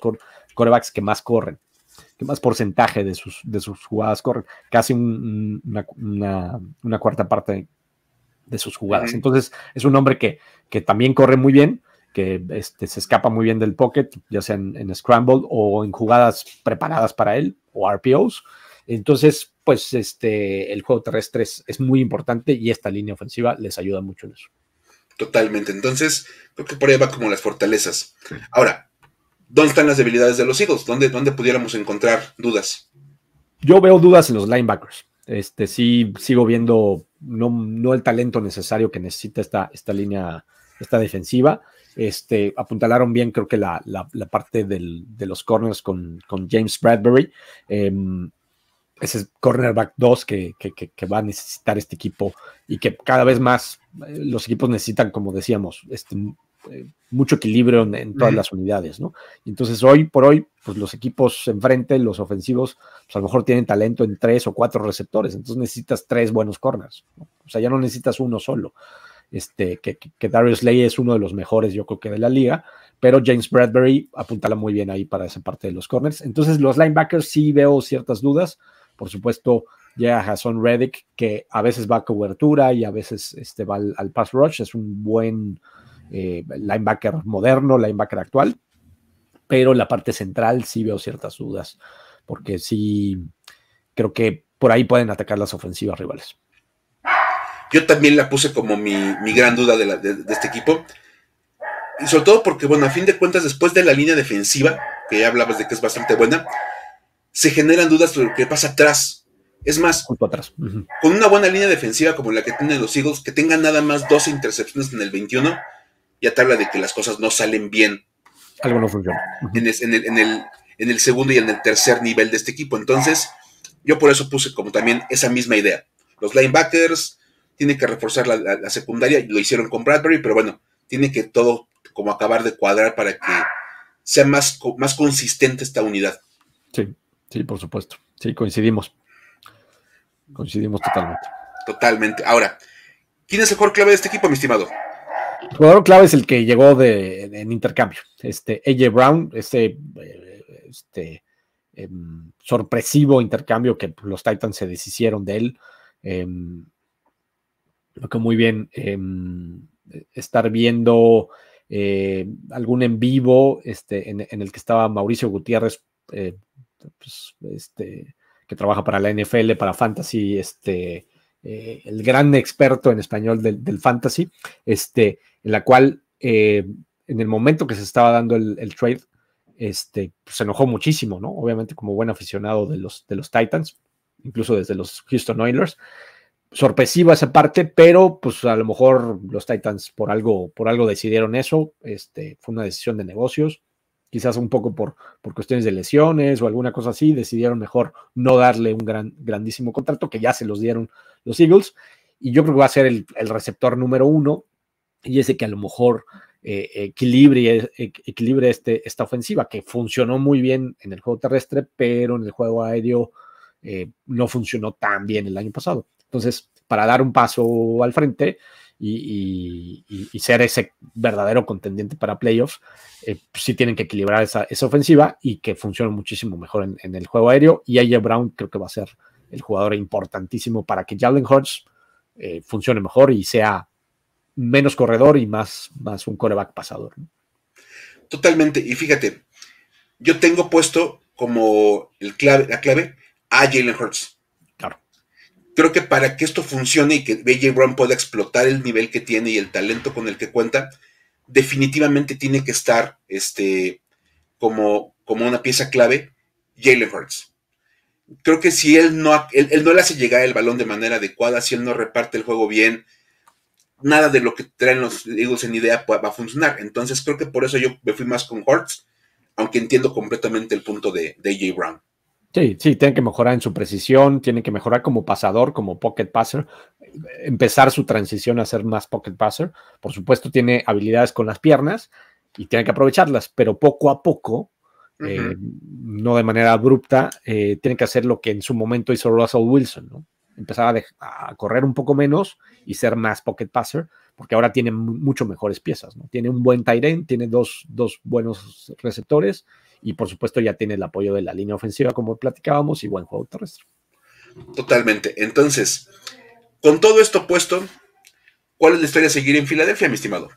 quarterbacks que más corren, que más porcentaje de sus jugadas corren, casi una cuarta parte de sus jugadas. Entonces, es un hombre que también corre muy bien, que se escapa muy bien del pocket, ya sea en scramble o en jugadas preparadas para él, o RPOs. Entonces, pues el juego terrestre es muy importante y esta línea ofensiva les ayuda mucho en eso. Totalmente. Entonces, creo que por ahí va como las fortalezas. Ahora, ¿dónde están las debilidades de los Eagles? ¿Dónde pudiéramos encontrar dudas? Yo veo dudas en los linebackers. Sí sigo viendo no el talento necesario que necesita esta línea, esta defensiva. Apuntalaron bien, creo que la parte de los corners con James Bradbury. Ese es cornerback 2 que va a necesitar este equipo y que cada vez más los equipos necesitan, como decíamos, mucho equilibrio en todas las unidades, ¿no? Y entonces hoy por hoy, pues los equipos enfrente, los ofensivos, pues a lo mejor tienen talento en 3 o 4 receptores, entonces necesitas 3 buenos corners, ¿no? O sea, ya no necesitas uno solo. Que Darius Slay es uno de los mejores, yo creo que de la liga, pero James Bradbury apuntala muy bien ahí para esa parte de los corners. Entonces los linebackers sí veo ciertas dudas. Por supuesto, llega Haason Reddick, que a veces va a cobertura y a veces va al pass rush. Es un buen linebacker moderno, linebacker actual, pero en la parte central sí veo ciertas dudas, porque sí creo que por ahí pueden atacar las ofensivas rivales. Yo también la puse como mi gran duda de este equipo. Y sobre todo porque, bueno, a fin de cuentas, después de la línea defensiva, que ya hablabas de que es bastante buena, se generan dudas sobre lo que pasa atrás. Es más, atrás. Con una buena línea defensiva como la que tienen los Eagles, que tengan nada más 12 intercepciones en el 21, ya te habla de que las cosas no salen bien. Algo no funciona. En el segundo y en el tercer nivel de este equipo. Entonces, yo por eso puse como también esa misma idea. Los linebackers tienen que reforzar la secundaria, lo hicieron con Bradbury, pero bueno, tiene que todo como acabar de cuadrar para que sea más consistente esta unidad. Sí, por supuesto. Sí, coincidimos totalmente. Totalmente. Ahora, ¿quién es el jugador clave de este equipo, mi estimado? El jugador clave es el que llegó en intercambio. AJ Brown, sorpresivo intercambio que los Titans se deshicieron de él. Lo que muy bien estar viendo algún en vivo en el que estaba Mauricio Gutiérrez, que trabaja para la NFL, para Fantasy, el gran experto en español del Fantasy, en la cual en el momento que se estaba dando el trade, pues se enojó muchísimo, ¿no? Obviamente como buen aficionado de los Titans, incluso desde los Houston Oilers. Sorpresiva esa parte, pero pues a lo mejor los Titans por algo decidieron eso. Fue una decisión de negocios, quizás un poco por cuestiones de lesiones o alguna cosa así, decidieron mejor no darle un grandísimo contrato, que ya se los dieron los Eagles, y yo creo que va a ser el receptor número 1, y ese que a lo mejor equilibre esta ofensiva, que funcionó muy bien en el juego terrestre, pero en el juego aéreo no funcionó tan bien el año pasado. Entonces, para dar un paso al frente y ser ese verdadero contendiente para playoffs, sí tienen que equilibrar esa ofensiva y que funcione muchísimo mejor en el juego aéreo. Y AJ Brown creo que va a ser el jugador importantísimo para que Jalen Hurts funcione mejor y sea menos corredor y más un quarterback pasador, ¿no? Totalmente. Y fíjate, yo tengo puesto como la clave a Jalen Hurts. Claro. Creo que para que esto funcione y que AJ Brown pueda explotar el nivel que tiene y el talento con el que cuenta, definitivamente tiene que estar como una pieza clave Jalen Hurts. Creo que si él no le hace llegar el balón de manera adecuada, si él no reparte el juego bien, nada de lo que traen los Eagles en idea va a funcionar. Entonces creo que por eso yo me fui más con Hurts, aunque entiendo completamente el punto de AJ Brown. Sí, tienen que mejorar en su precisión, tienen que mejorar como pasador, como pocket passer, empezar su transición a ser más pocket passer. Por supuesto, tiene habilidades con las piernas y tienen que aprovecharlas, pero poco a poco, no de manera abrupta, tienen que hacer lo que en su momento hizo Russell Wilson, ¿no? Empezar a correr un poco menos y ser más pocket passer, porque ahora tiene mucho mejores piezas, ¿no? Tiene un buen tight end, tiene dos buenos receptores, y por supuesto ya tiene el apoyo de la línea ofensiva, como platicábamos, y buen juego terrestre. Totalmente. Entonces, con todo esto puesto, ¿Cuál es la historia a seguir en Filadelfia, mi estimado?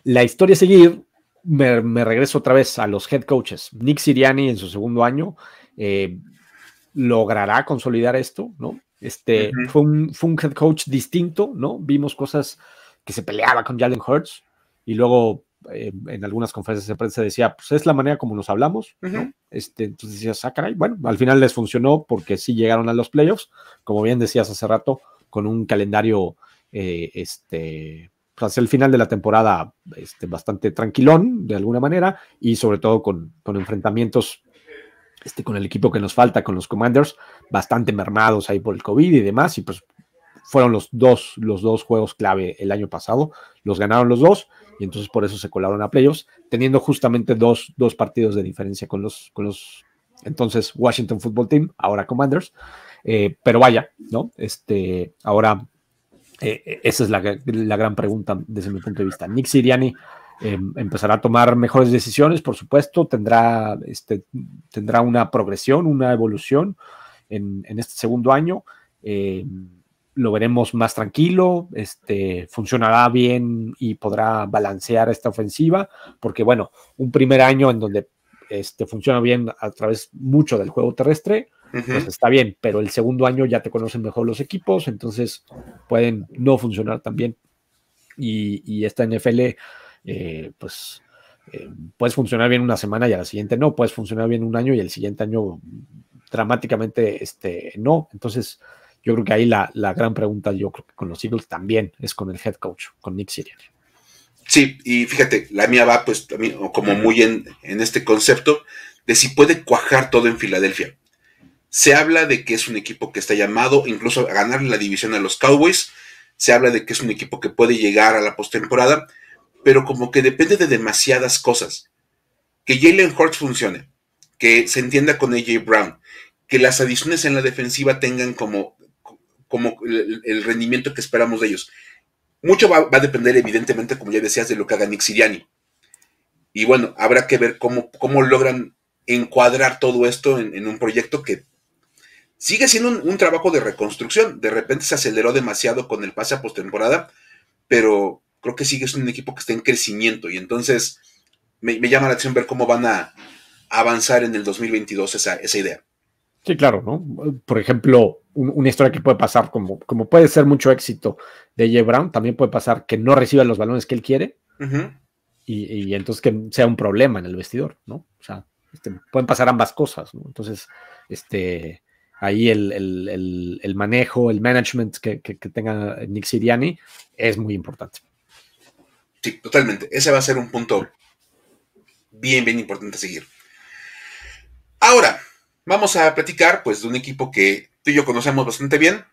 La historia a seguir, me regreso otra vez a los head coaches. Nick Sirianni en su segundo año logrará consolidar esto, ¿no? Fue un head coach distinto, ¿no? Vimos cosas que se peleaba con Jalen Hurts y luego en algunas conferencias de prensa decía, pues es la manera como nos hablamos, ¿no? Entonces decías, caray, bueno, al final les funcionó porque sí llegaron a los playoffs, como bien decías hace rato, con un calendario hacia el final de la temporada bastante tranquilón, de alguna manera, y sobre todo con enfrentamientos con el equipo que nos falta, con los Commanders, bastante mermados ahí por el COVID y demás, y pues fueron los dos juegos clave el año pasado, los ganaron los dos, y entonces por eso se colaron a playoffs, teniendo justamente dos partidos de diferencia con los entonces Washington Football Team, ahora Commanders, pero vaya, ¿no? Ahora, esa es la gran pregunta desde mi punto de vista. Nick Sirianni empezará a tomar mejores decisiones, por supuesto, tendrá una progresión, una evolución en este segundo año, lo veremos más tranquilo, funcionará bien y podrá balancear esta ofensiva, porque bueno, un primer año en donde funciona bien a través mucho del juego terrestre, pues está bien, pero el segundo año ya te conocen mejor los equipos, entonces pueden no funcionar tan bien, y esta NFL puedes funcionar bien una semana y a la siguiente no, puedes funcionar bien un año y el siguiente año dramáticamente no. Entonces yo creo que ahí la gran pregunta, yo creo que con los Eagles también es con el head coach, con Nick Sirianni. Sí, y fíjate, la mía va pues también como muy en este concepto de si puede cuajar todo en Filadelfia. Se habla de que es un equipo que está llamado incluso a ganar la división a los Cowboys, se habla de que es un equipo que puede llegar a la postemporada, pero como que depende de demasiadas cosas. Que Jalen Hurts funcione, que se entienda con AJ Brown, que las adiciones en la defensiva tengan como el rendimiento que esperamos de ellos. Mucho va a depender, evidentemente, como ya decías, de lo que haga Nick Sirianni. Y bueno, habrá que ver cómo logran encuadrar todo esto en un proyecto que sigue siendo un trabajo de reconstrucción. De repente se aceleró demasiado con el pase a postemporada, pero creo que sigue siendo un equipo que está en crecimiento, y entonces me llama la atención ver cómo van a avanzar en el 2022 esa idea. Sí, claro, ¿no? Por ejemplo, una historia que puede pasar, como puede ser mucho éxito de J. Brown, también puede pasar que no reciba los balones que él quiere, y entonces que sea un problema en el vestidor, ¿no? O sea, pueden pasar ambas cosas, ¿no? Entonces, ahí el manejo, el management que tenga Nick Sirianni es muy importante. Sí, totalmente. Ese va a ser un punto bien, bien importante a seguir. Ahora, vamos a platicar pues de un equipo que tú y yo conocemos bastante bien.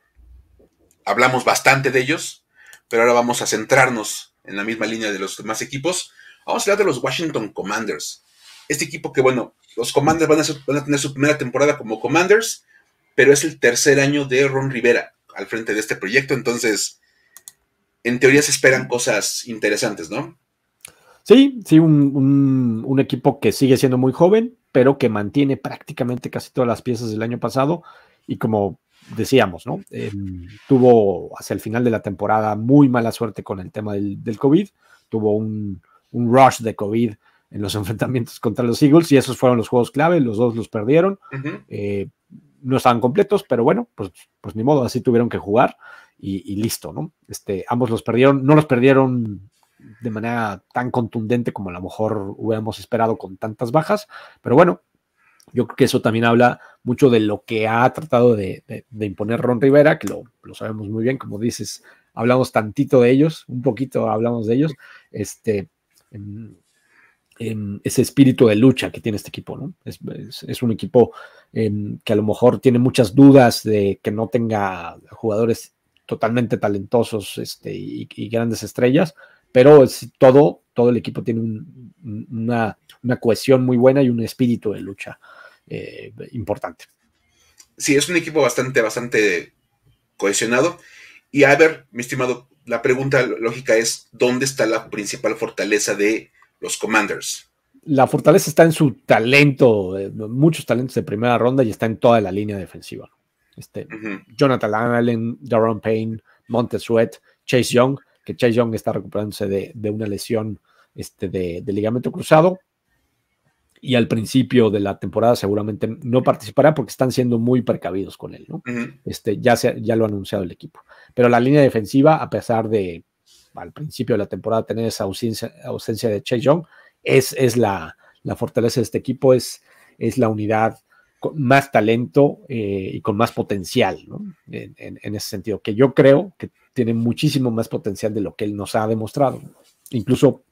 Hablamos bastante de ellos, pero ahora vamos a centrarnos en la misma línea de los demás equipos. Vamos a hablar de los Washington Commanders. Este equipo que, bueno, los Commanders van a tener su primera temporada como Commanders, pero es el tercer año de Ron Rivera al frente de este proyecto, entonces en teoría se esperan cosas interesantes, ¿no? Sí, un equipo que sigue siendo muy joven, pero que mantiene prácticamente casi todas las piezas del año pasado, y como decíamos, ¿no? Tuvo hacia el final de la temporada muy mala suerte con el tema del COVID, tuvo un rush de COVID en los enfrentamientos contra los Eagles, y esos fueron los juegos clave, los dos los perdieron, no estaban completos, pero bueno, pues ni modo, así tuvieron que jugar, y listo, ¿no? Ambos los perdieron, no los perdieron de manera tan contundente como a lo mejor hubiéramos esperado con tantas bajas, pero bueno, yo creo que eso también habla mucho de lo que ha tratado de imponer Ron Rivera, que lo sabemos muy bien, como dices, hablamos tantito de ellos, un poquito hablamos de ellos, ese espíritu de lucha que tiene este equipo, ¿no? Es un equipo que a lo mejor tiene muchas dudas de que no tenga jugadores totalmente talentosos y grandes estrellas, pero todo el equipo tiene una cohesión muy buena y un espíritu de lucha importante. Sí, es un equipo bastante cohesionado. Y a ver, mi estimado, la pregunta lógica es, ¿dónde está la principal fortaleza de los Commanders? La fortaleza está en su talento, muchos talentos de primera ronda, y está en toda la línea defensiva. Jonathan Allen, Daron Payne, Montez Sweat, Chase Young, que Chase Young está recuperándose de una lesión de ligamento cruzado, y al principio de la temporada seguramente no participará porque están siendo muy precavidos con él, ¿no? Ya lo ha anunciado el equipo. Pero la línea defensiva, a pesar de al principio de la temporada tener esa ausencia de Chase Young, es la fortaleza de este equipo, es la unidad con más talento y con más potencial, ¿no? En ese sentido, que yo creo que tiene muchísimo más potencial de lo que él nos ha demostrado. Incluso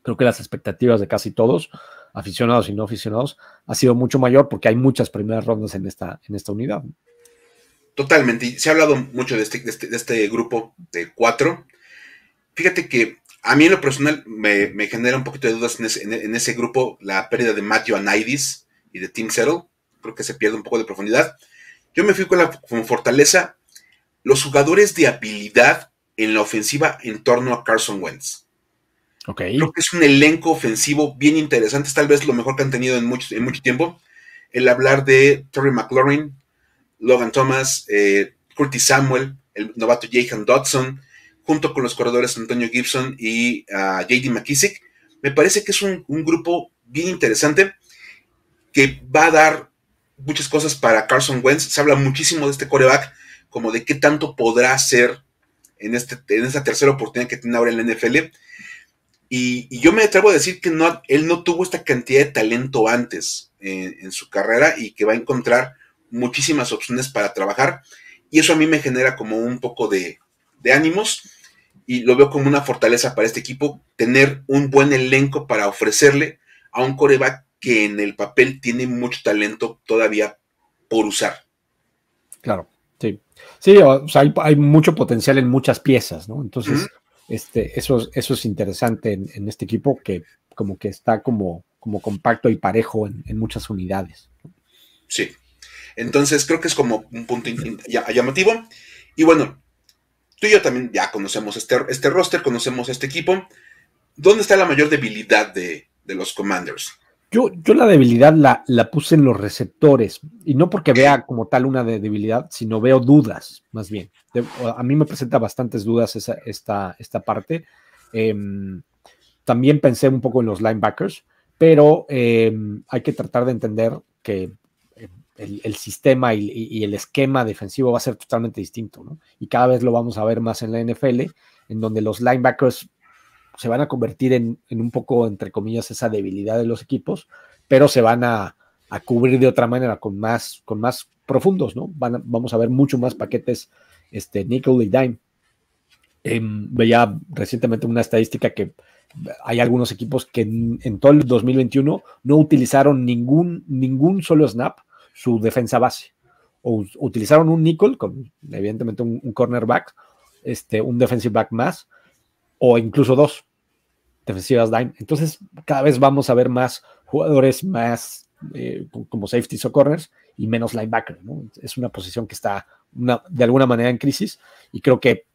creo que las expectativas de casi todos, aficionados y no aficionados, ha sido mucho mayor porque hay muchas primeras rondas en esta unidad. Totalmente, y se ha hablado mucho de este grupo de 4. Fíjate que a mí en lo personal me genera un poquito de dudas en ese grupo la pérdida de Matthew Anaidis y de Tim Settle. Creo que se pierde un poco de profundidad. Yo me fui con fortaleza los jugadores de habilidad en la ofensiva en torno a Carson Wentz. Okay. Creo que es un elenco ofensivo bien interesante, es tal vez lo mejor que han tenido en mucho tiempo. El hablar de Terry McLaurin, Logan Thomas, Curtis Samuel, el novato Jahan Dodson, junto con los corredores Antonio Gibson y J.D. McKissick, me parece que es un grupo bien interesante que va a dar muchas cosas para Carson Wentz. Se habla muchísimo de este quarterback, como de qué tanto podrá hacer en esta tercera oportunidad que tiene ahora en la NFL. Y yo me atrevo a decir que él no tuvo esta cantidad de talento antes en su carrera y que va a encontrar muchísimas opciones para trabajar. Y eso a mí me genera como un poco de ánimos y lo veo como una fortaleza para este equipo, tener un buen elenco para ofrecerle a un quarterback que en el papel tiene mucho talento todavía por usar. Claro, sí. Sí, o sea, hay mucho potencial en muchas piezas, ¿no? Entonces, eso es interesante en este equipo que como que está como compacto y parejo en muchas unidades. Sí. Entonces creo que es como un punto llamativo. Y bueno, tú y yo también ya conocemos este roster, conocemos este equipo. ¿Dónde está la mayor debilidad de los Commanders? Yo la debilidad la puse en los receptores, y no porque vea como tal una debilidad, sino veo dudas, más bien. A mí me presenta bastantes dudas esta parte. También pensé un poco en los linebackers, pero hay que tratar de entender que el sistema y el esquema defensivo va a ser totalmente distinto, ¿no? Y cada vez lo vamos a ver más en la NFL, en donde los linebackers se van a convertir en un poco, entre comillas, esa debilidad de los equipos, pero se van a cubrir de otra manera, con más profundos, ¿no? Vamos a ver mucho más paquetes nickel y dime. Veía recientemente una estadística que hay algunos equipos que en todo el 2021 no utilizaron ningún solo snap su defensa base, o utilizaron un nickel, con evidentemente un cornerback, un defensive back más, o incluso 2 defensivas dime. Entonces cada vez vamos a ver más jugadores más como safeties o corners y menos linebacker, ¿no? Es una posición que está de alguna manera en crisis, y creo que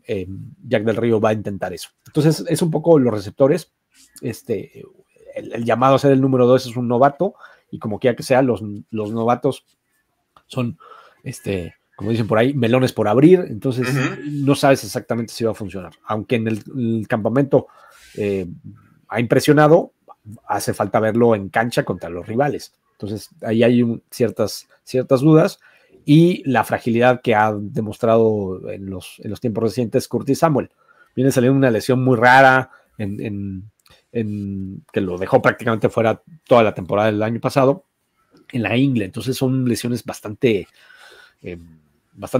Jack del Río va a intentar eso. Entonces es un poco los receptores. El llamado a ser el número 2 es un novato, y como quiera que sea, los novatos son, como dicen por ahí, melones por abrir. Entonces no sabes exactamente si va a funcionar. Aunque en el campamento ha impresionado, hace falta verlo en cancha contra los rivales. Entonces ahí hay ciertas dudas, y la fragilidad que ha demostrado en los tiempos recientes Curtis Samuel. Viene saliendo una lesión muy rara que lo dejó prácticamente fuera toda la temporada del año pasado en la ingle. Entonces son lesiones bastante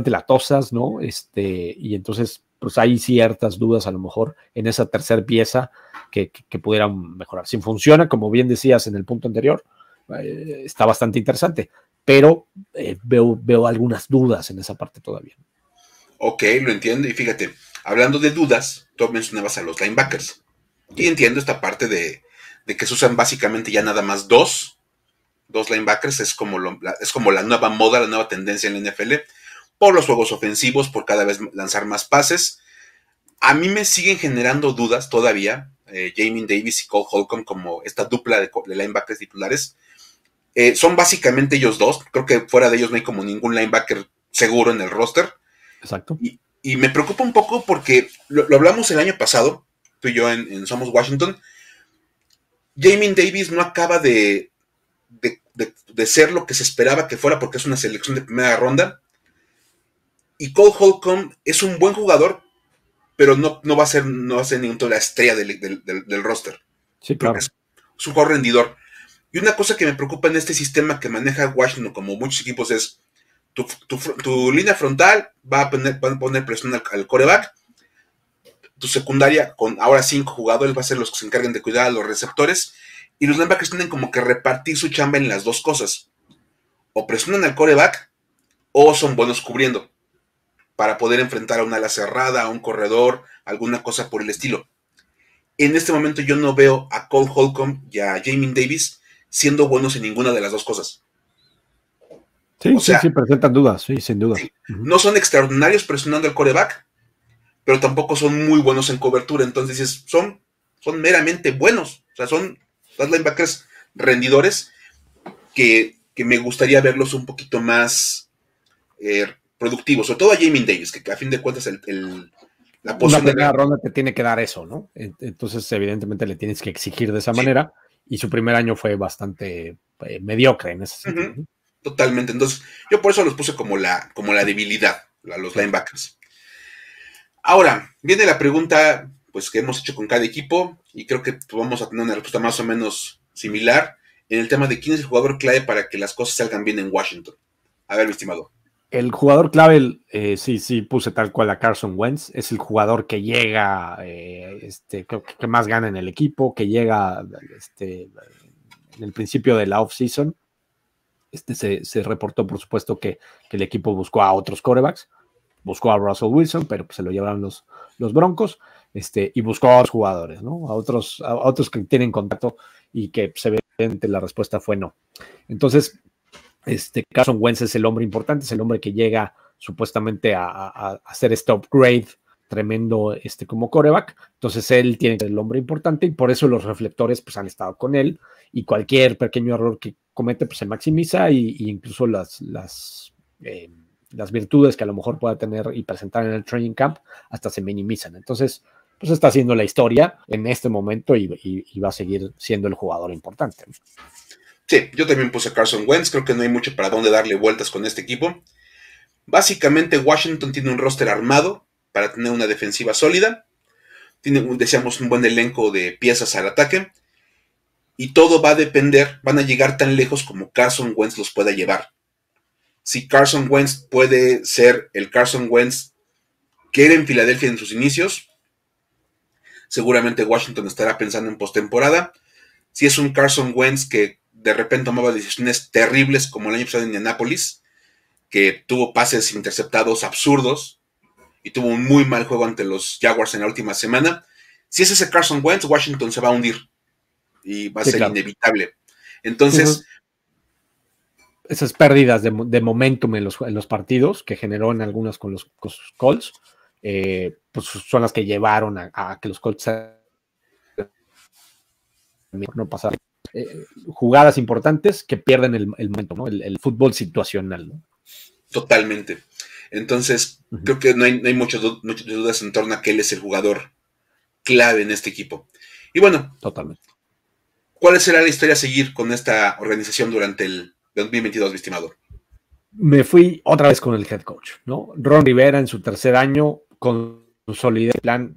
latosas, ¿no? Y entonces pues hay ciertas dudas a lo mejor en esa tercer pieza que pudieran mejorar. Si funciona, como bien decías en el punto anterior, está bastante interesante, pero veo algunas dudas en esa parte todavía. Ok, lo entiendo. Y fíjate, hablando de dudas, tú mencionabas a los linebackers. Y entiendo esta parte de que se usan básicamente ya nada más dos linebackers. Es como la nueva moda, la nueva tendencia en la NFL, por los juegos ofensivos, por cada vez lanzar más pases. A mí me siguen generando dudas todavía Jamin Davis y Cole Holcomb como esta dupla de linebackers titulares. Son básicamente ellos dos. Creo que fuera de ellos no hay como ningún linebacker seguro en el roster. Exacto. Y me preocupa un poco porque lo hablamos el año pasado, tú y yo en Somos Washington. Jamin Davis no acaba de ser lo que se esperaba que fuera porque es una selección de primera ronda. Y Cole Holcomb es un buen jugador, pero no va a ser ningún la estrella del roster. Sí, claro. Es un jugador rendidor. Y una cosa que me preocupa en este sistema que maneja Washington, como muchos equipos, es tu línea frontal va a poner presión al quarterback. Tu secundaria, con ahora 5 jugadores, va a ser los que se encarguen de cuidar a los receptores. Y los linebackers tienen como que repartir su chamba en las dos cosas. O presionan al quarterback, o son buenos cubriendo, para poder enfrentar a una ala cerrada, a un corredor, alguna cosa por el estilo. En este momento yo no veo a Cole Holcomb y a Jamin Davis siendo buenos en ninguna de las dos cosas. Sí, sí, presentan dudas, sí, sin duda. Sí, no son extraordinarios presionando al quarterback, pero tampoco son muy buenos en cobertura. Entonces son meramente buenos. O sea, son los linebackers rendidores que me gustaría verlos un poquito más productivos. Sobre todo a Jamin Davis, que a fin de cuentas la posición de primera ronda te tiene que dar eso, ¿no? Entonces, evidentemente, le tienes que exigir de esa manera. Y su primer año fue bastante mediocre en ese sentido. ¿No? Totalmente. Entonces, yo por eso los puse como la debilidad, a los linebackers. Ahora, viene la pregunta pues que hemos hecho con cada equipo, y creo que vamos a tener una respuesta más o menos similar en el tema de quién es el jugador clave para que las cosas salgan bien en Washington. A ver, mi estimado. El jugador clave, sí, puse tal cual a Carson Wentz. Es el jugador que llega, que más gana en el equipo, que llega en el principio de la off-season. Se reportó, por supuesto, que el equipo buscó a otros quarterbacks. Buscó a Russell Wilson, pero pues se lo llevaron los Broncos, y buscó a otros jugadores, ¿no? A otros que tienen contacto, y que evidentemente la respuesta fue no. Entonces, Carson Wentz es el hombre importante, es el hombre que llega supuestamente a hacer este upgrade tremendo como quarterback. Entonces él tiene que ser el hombre importante, y por eso los reflectores pues han estado con él, y cualquier pequeño error que comete pues se maximiza, y incluso las virtudes que a lo mejor pueda tener y presentar en el training camp hasta se minimizan. Entonces pues está haciendo la historia en este momento, y va a seguir siendo el jugador importante. Sí, yo también puse a Carson Wentz. Creo que no hay mucho para dónde darle vueltas con este equipo. Básicamente Washington tiene un roster armado para tener una defensiva sólida. Deseamos un buen elenco de piezas al ataque. Y todo va a depender, van a llegar tan lejos como Carson Wentz los pueda llevar. Si Carson Wentz puede ser el Carson Wentz que era en Filadelfia en sus inicios, seguramente Washington estará pensando en postemporada. Si es un Carson Wentz que de repente tomaba decisiones terribles, como el año pasado en Indianapolis, que tuvo pases interceptados absurdos y tuvo un muy mal juego ante los Jaguars en la última semana. Si es ese Carson Wentz, Washington se va a hundir y va a ser inevitable. Entonces, esas pérdidas de momentum en los partidos que generó en algunas con los Colts, pues son las que llevaron a que los Colts no pasaran. Jugadas importantes que pierden el momento, ¿no? El fútbol situacional, ¿no? Totalmente. Entonces, creo que no hay muchas dudas en torno a que él es el jugador clave en este equipo. Y bueno, totalmente. ¿Cuál será la historia a seguir con esta organización durante el 2022, mi estimado? Me fui otra vez con el head coach, ¿no? Ron Rivera en su tercer año, con su solidez, plan,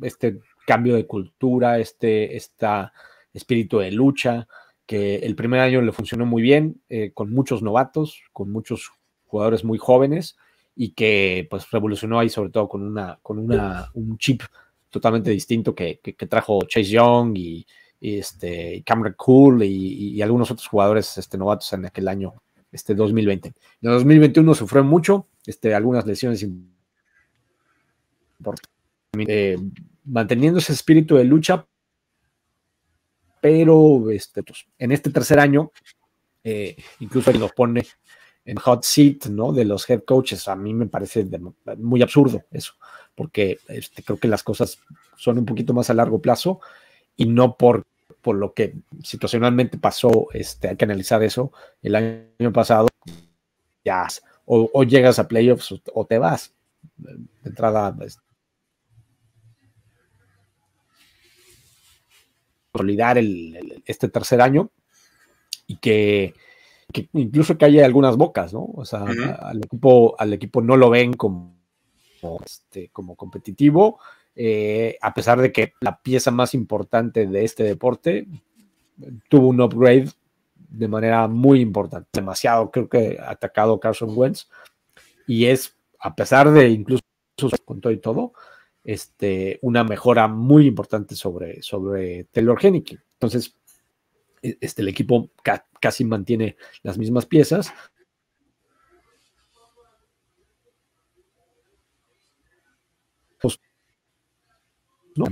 cambio de cultura, espíritu de lucha, que el primer año le funcionó muy bien, con muchos novatos, con muchos jugadores muy jóvenes, y que pues revolucionó ahí sobre todo con un chip totalmente distinto que trajo Chase Young y Cameron Cool y algunos otros jugadores novatos en aquel año 2020. En el 2021 sufrió mucho, algunas lesiones importantes, manteniendo ese espíritu de lucha, pero pues, en este tercer año, incluso nos pone en hot seat, ¿no? De los head coaches. A mí me parece muy absurdo eso, porque creo que las cosas son un poquito más a largo plazo, y no por lo que situacionalmente pasó. Hay que analizar eso. El año pasado ya o llegas a playoffs o te vas. de entrada, consolidar este tercer año y que incluso que haya algunas bocas, ¿no? O sea, al equipo no lo ven como competitivo, a pesar de que la pieza más importante de este deporte tuvo un upgrade de manera muy importante, demasiado, creo que atacado Carson Wentz, y es, a pesar de incluso con todo y todo, una mejora muy importante sobre Taylor Heinicke. Entonces, el equipo casi mantiene las mismas piezas. Pues, ¿no?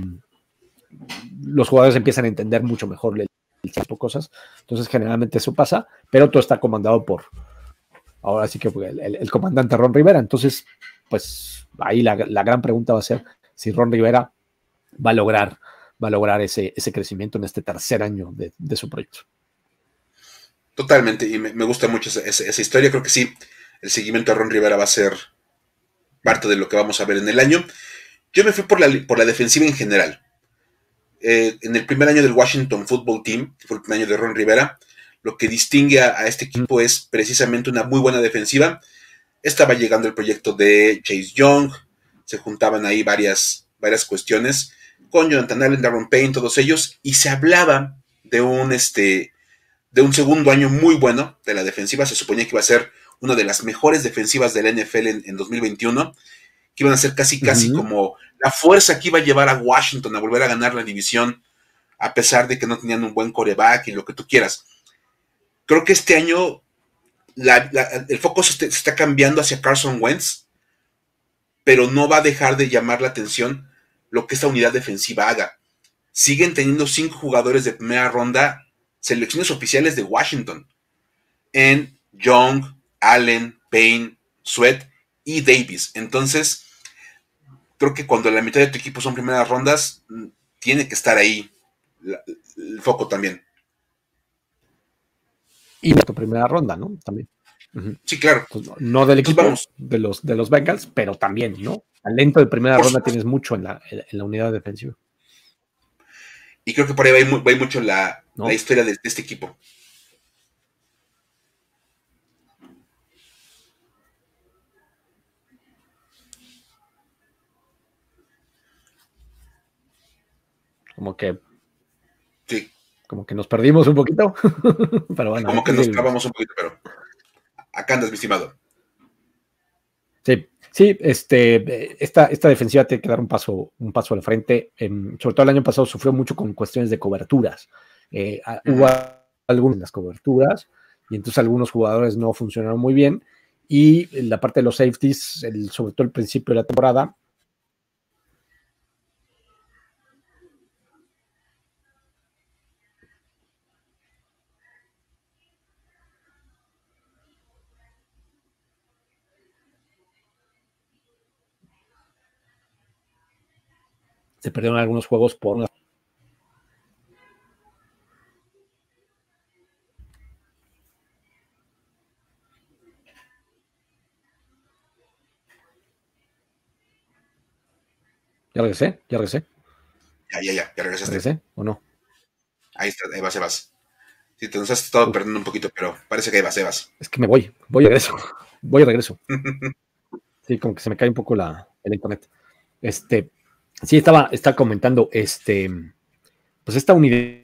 Los jugadores empiezan a entender mucho mejor el tipo de cosas. Entonces, generalmente eso pasa, pero todo está comandado por, ahora sí que el comandante Ron Rivera. Entonces, pues ahí la gran pregunta va a ser si Ron Rivera va a lograr ese crecimiento en este tercer año de su proyecto. Totalmente, y me gusta mucho esa historia. Creo que sí, el seguimiento a Ron Rivera va a ser parte de lo que vamos a ver en el año. Yo me fui por la defensiva en general. En el primer año del Washington Football Team, que fue el primer año de Ron Rivera, lo que distingue a este equipo es precisamente una muy buena defensiva. Estaba llegando el proyecto de Chase Young, se juntaban ahí varias cuestiones con Jonathan Allen, Darren Payne, todos ellos, y se hablaba de un segundo año muy bueno de la defensiva. Se suponía que iba a ser una de las mejores defensivas de la NFL en 2021, que iban a ser casi como la fuerza que iba a llevar a Washington a volver a ganar la división, a pesar de que no tenían un buen quarterback y lo que tú quieras. Creo que este año el foco se está cambiando hacia Carson Wentz, pero no va a dejar de llamar la atención lo que esta unidad defensiva haga. Siguen teniendo 5 jugadores de primera ronda, selecciones oficiales de Washington, en Young, Allen, Payne, Sweat y Davis. Entonces, creo que cuando la mitad de tu equipo son primeras rondas, tiene que estar ahí el foco también. Y tu primera ronda, ¿no? También. Sí, claro. Entonces, no del equipo de los Bengals, pero también, ¿no? Talento de primera ronda tienes mucho en la unidad defensiva. Y creo que por ahí va mucho la historia de este equipo. Como que sí. Como que nos perdimos un poquito. Pero bueno, como que nos clavamos un poquito, pero acá andas, mi estimado. Sí, esta defensiva tiene que dar un paso al frente. Sobre todo el año pasado sufrió mucho con cuestiones de coberturas. Hubo algunas en las coberturas y entonces algunos jugadores no funcionaron muy bien. Y la parte de los safeties, sobre todo el principio de la temporada, se perdieron algunos juegos por una... ¿Ya regresé? Ya regresaste. ¿Regresé o no? Ahí está, ahí vas. Sí, te nos has estado perdiendo un poquito, pero parece que ahí vas. Es que me voy y regreso. Sí, como que se me cae un poco el internet. Sí, estaba comentando, pues esta unidad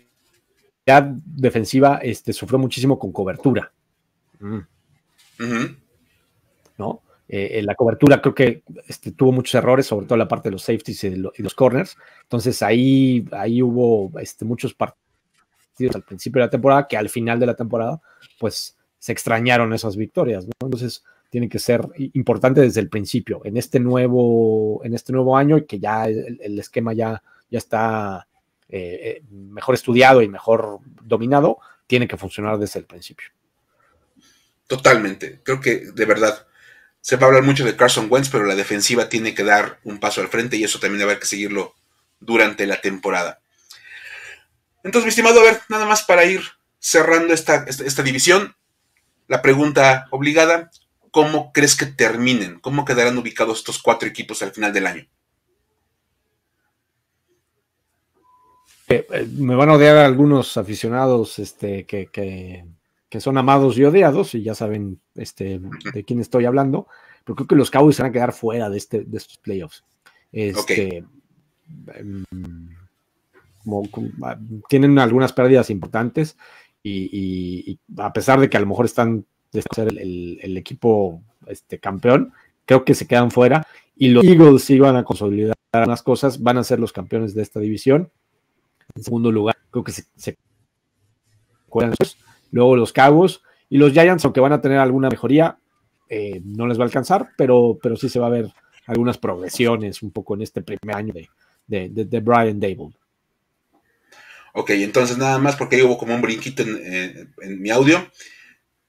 defensiva sufrió muchísimo con cobertura. ¿No? La cobertura creo que tuvo muchos errores, sobre todo la parte de los safeties y los corners. Entonces ahí hubo muchos partidos al principio de la temporada que al final de la temporada pues se extrañaron esas victorias, ¿no? Entonces tiene que ser importante desde el principio. En este nuevo año, y que ya el esquema ya está mejor estudiado y mejor dominado, tiene que funcionar desde el principio. Totalmente. Creo que de verdad se va a hablar mucho de Carson Wentz, pero la defensiva tiene que dar un paso al frente y eso también va a haber que seguirlo durante la temporada. Entonces, mi estimado, a ver, nada más para ir cerrando esta división, la pregunta obligada: ¿cómo crees que terminen? ¿Cómo quedarán ubicados estos 4 equipos al final del año? Me van a odiar algunos aficionados que son amados y odiados, y ya saben de quién estoy hablando, pero creo que los Cowboys van a quedar fuera de estos playoffs. Okay. Tienen algunas pérdidas importantes y a pesar de que a lo mejor están de ser el equipo campeón, creo que se quedan fuera, y los Eagles sí van a consolidar unas cosas, van a ser los campeones de esta división. En segundo lugar, creo que se cuelan. Luego los Cowboys y los Giants, aunque van a tener alguna mejoría, no les va a alcanzar, pero sí se va a ver algunas progresiones un poco en este primer año de Brian Daboll. Ok, entonces nada más porque ahí hubo como un brinquito en mi audio.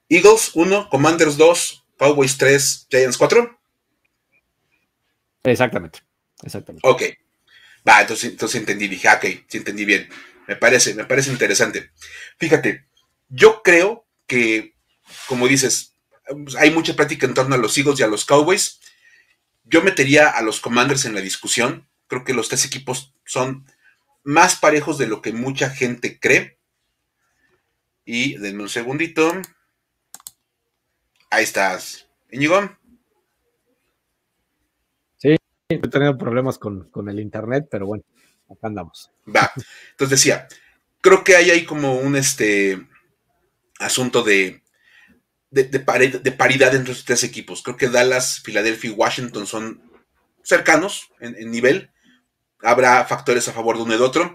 Eagles 1, Commanders 2, Cowboys 3, Giants 4. Exactamente. Ok, va, entonces entendí, dije, ok, sí entendí bien. Me parece interesante. Fíjate, yo creo que, como dices, hay mucha práctica en torno a los Eagles y a los Cowboys. Yo metería a los Commanders en la discusión. Creo que los 3 equipos son más parejos de lo que mucha gente cree. Y denme un segundito. Ahí estás, Íñigo. Sí, he tenido problemas con el internet, pero bueno, acá andamos. Va. Entonces decía, creo que hay como un asunto de paridad entre los 3 equipos. Creo que Dallas, Filadelfia y Washington son cercanos en nivel. Habrá factores a favor de uno y de otro.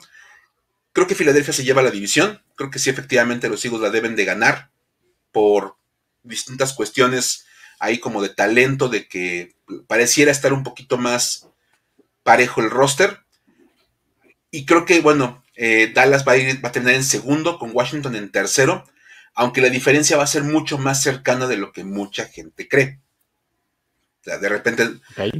Creo que Filadelfia se lleva la división. Creo que sí, efectivamente, los Eagles la deben de ganar por distintas cuestiones ahí como de talento, de que pareciera estar un poquito más parejo el roster. Y creo que, bueno, Dallas va a terminar en segundo, con Washington en tercero, aunque la diferencia va a ser mucho más cercana de lo que mucha gente cree. O sea, de repente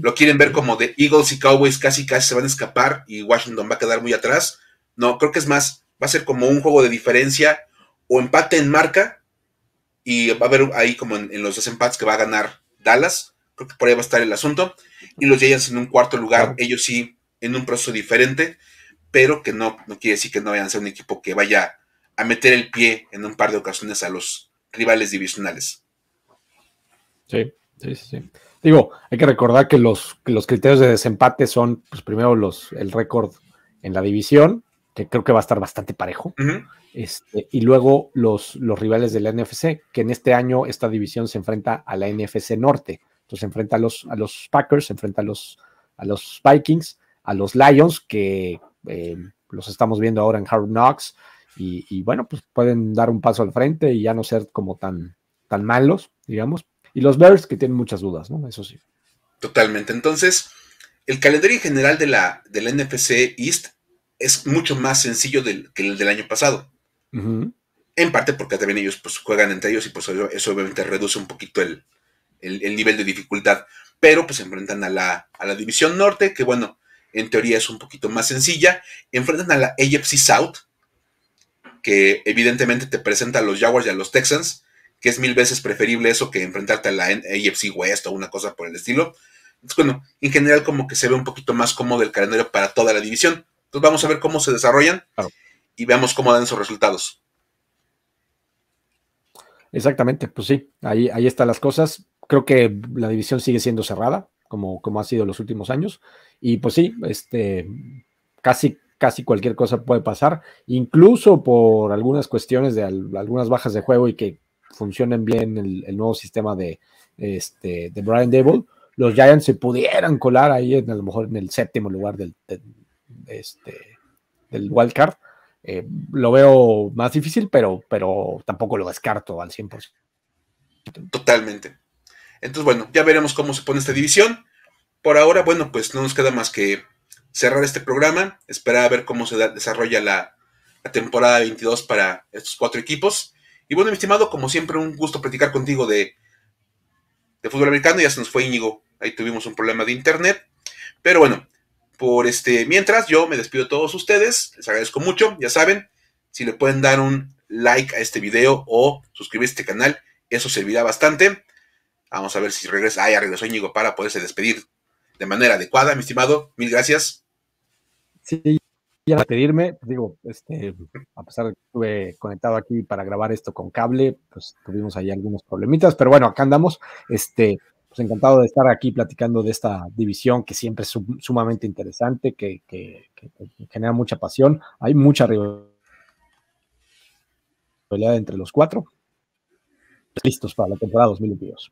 lo quieren ver como de Eagles y Cowboys casi se van a escapar y Washington va a quedar muy atrás. No, creo que es más, va a ser como un juego de diferencia o empate en marca, y va a haber ahí como en los desempates que va a ganar Dallas. Creo que por ahí va a estar el asunto. Y los Giants en un cuarto lugar, claro, ellos sí en un proceso diferente, pero que no quiere decir que no vayan a ser un equipo que vaya a meter el pie en un par de ocasiones a los rivales divisionales. Sí. Digo, hay que recordar que los criterios de desempate son, pues primero el récord en la división, que creo que va a estar bastante parejo, y luego los rivales de la NFC, que en este año esta división se enfrenta a la NFC Norte. Entonces se enfrenta a los Packers, se enfrenta a los Vikings, a los Lions, que los estamos viendo ahora en Hard Knocks, y bueno, pues pueden dar un paso al frente y ya no ser como tan malos, digamos. Y los Bears, que tienen muchas dudas, ¿no? Eso sí. Totalmente. Entonces, el calendario general de la NFC East es mucho más sencillo que el del año pasado. Uh-huh. En parte porque también ellos pues juegan entre ellos y pues eso obviamente reduce un poquito el nivel de dificultad. Pero pues se enfrentan a la división norte, que bueno, en teoría es un poquito más sencilla. Enfrentan a la AFC South, que evidentemente te presenta a los Jaguars y a los Texans, que es 1000 veces preferible eso que enfrentarte a la AFC West o una cosa por el estilo. Entonces, bueno, en general como que se ve un poquito más cómodo el calendario para toda la división. Entonces vamos a ver cómo se desarrollan, claro, y veamos cómo dan esos resultados. Exactamente, pues sí, ahí están las cosas. Creo que la división sigue siendo cerrada, como ha sido los últimos años. Y pues sí, casi cualquier cosa puede pasar, incluso por algunas cuestiones de algunas bajas de juego y que funcionen bien el nuevo sistema de Brian Daboll. Los Giants se pudieran colar ahí a lo mejor en el 7º lugar del wild card. Lo veo más difícil, pero tampoco lo descarto al 100%. Totalmente. Entonces, bueno, ya veremos cómo se pone esta división. Por ahora, bueno, pues no nos queda más que cerrar este programa, esperar a ver cómo se desarrolla la temporada 22 para estos 4 equipos. Y bueno, mi estimado, como siempre, un gusto platicar contigo de fútbol americano. Ya se nos fue Íñigo, ahí tuvimos un problema de internet. Pero bueno, mientras yo me despido de todos ustedes, les agradezco mucho, ya saben, si le pueden dar un like a este video o suscribirse a este canal, eso servirá bastante. Vamos a ver si regresa. Ya regresó Íñigo para poderse despedir de manera adecuada, mi estimado. Mil gracias. Sí, ya para pedirme, digo, a pesar de que estuve conectado aquí para grabar esto con cable, pues tuvimos ahí algunos problemitas, pero bueno, acá andamos, pues encantado de estar aquí platicando de esta división que siempre es sumamente interesante, que genera mucha pasión, hay mucha rivalidad entre los cuatro, listos para la temporada 2022.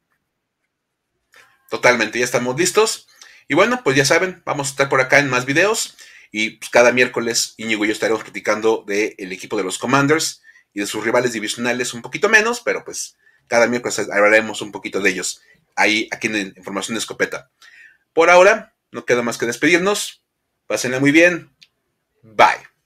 Totalmente, ya estamos listos. Y bueno, pues ya saben, vamos a estar por acá en más videos. Y pues cada miércoles Íñigo y yo estaremos platicando del equipo de los Commanders y de sus rivales divisionales un poquito menos, pero pues cada miércoles hablaremos un poquito de ellos ahí aquí en Información de Escopeta. Por ahora, no queda más que despedirnos. Pásenla muy bien. Bye.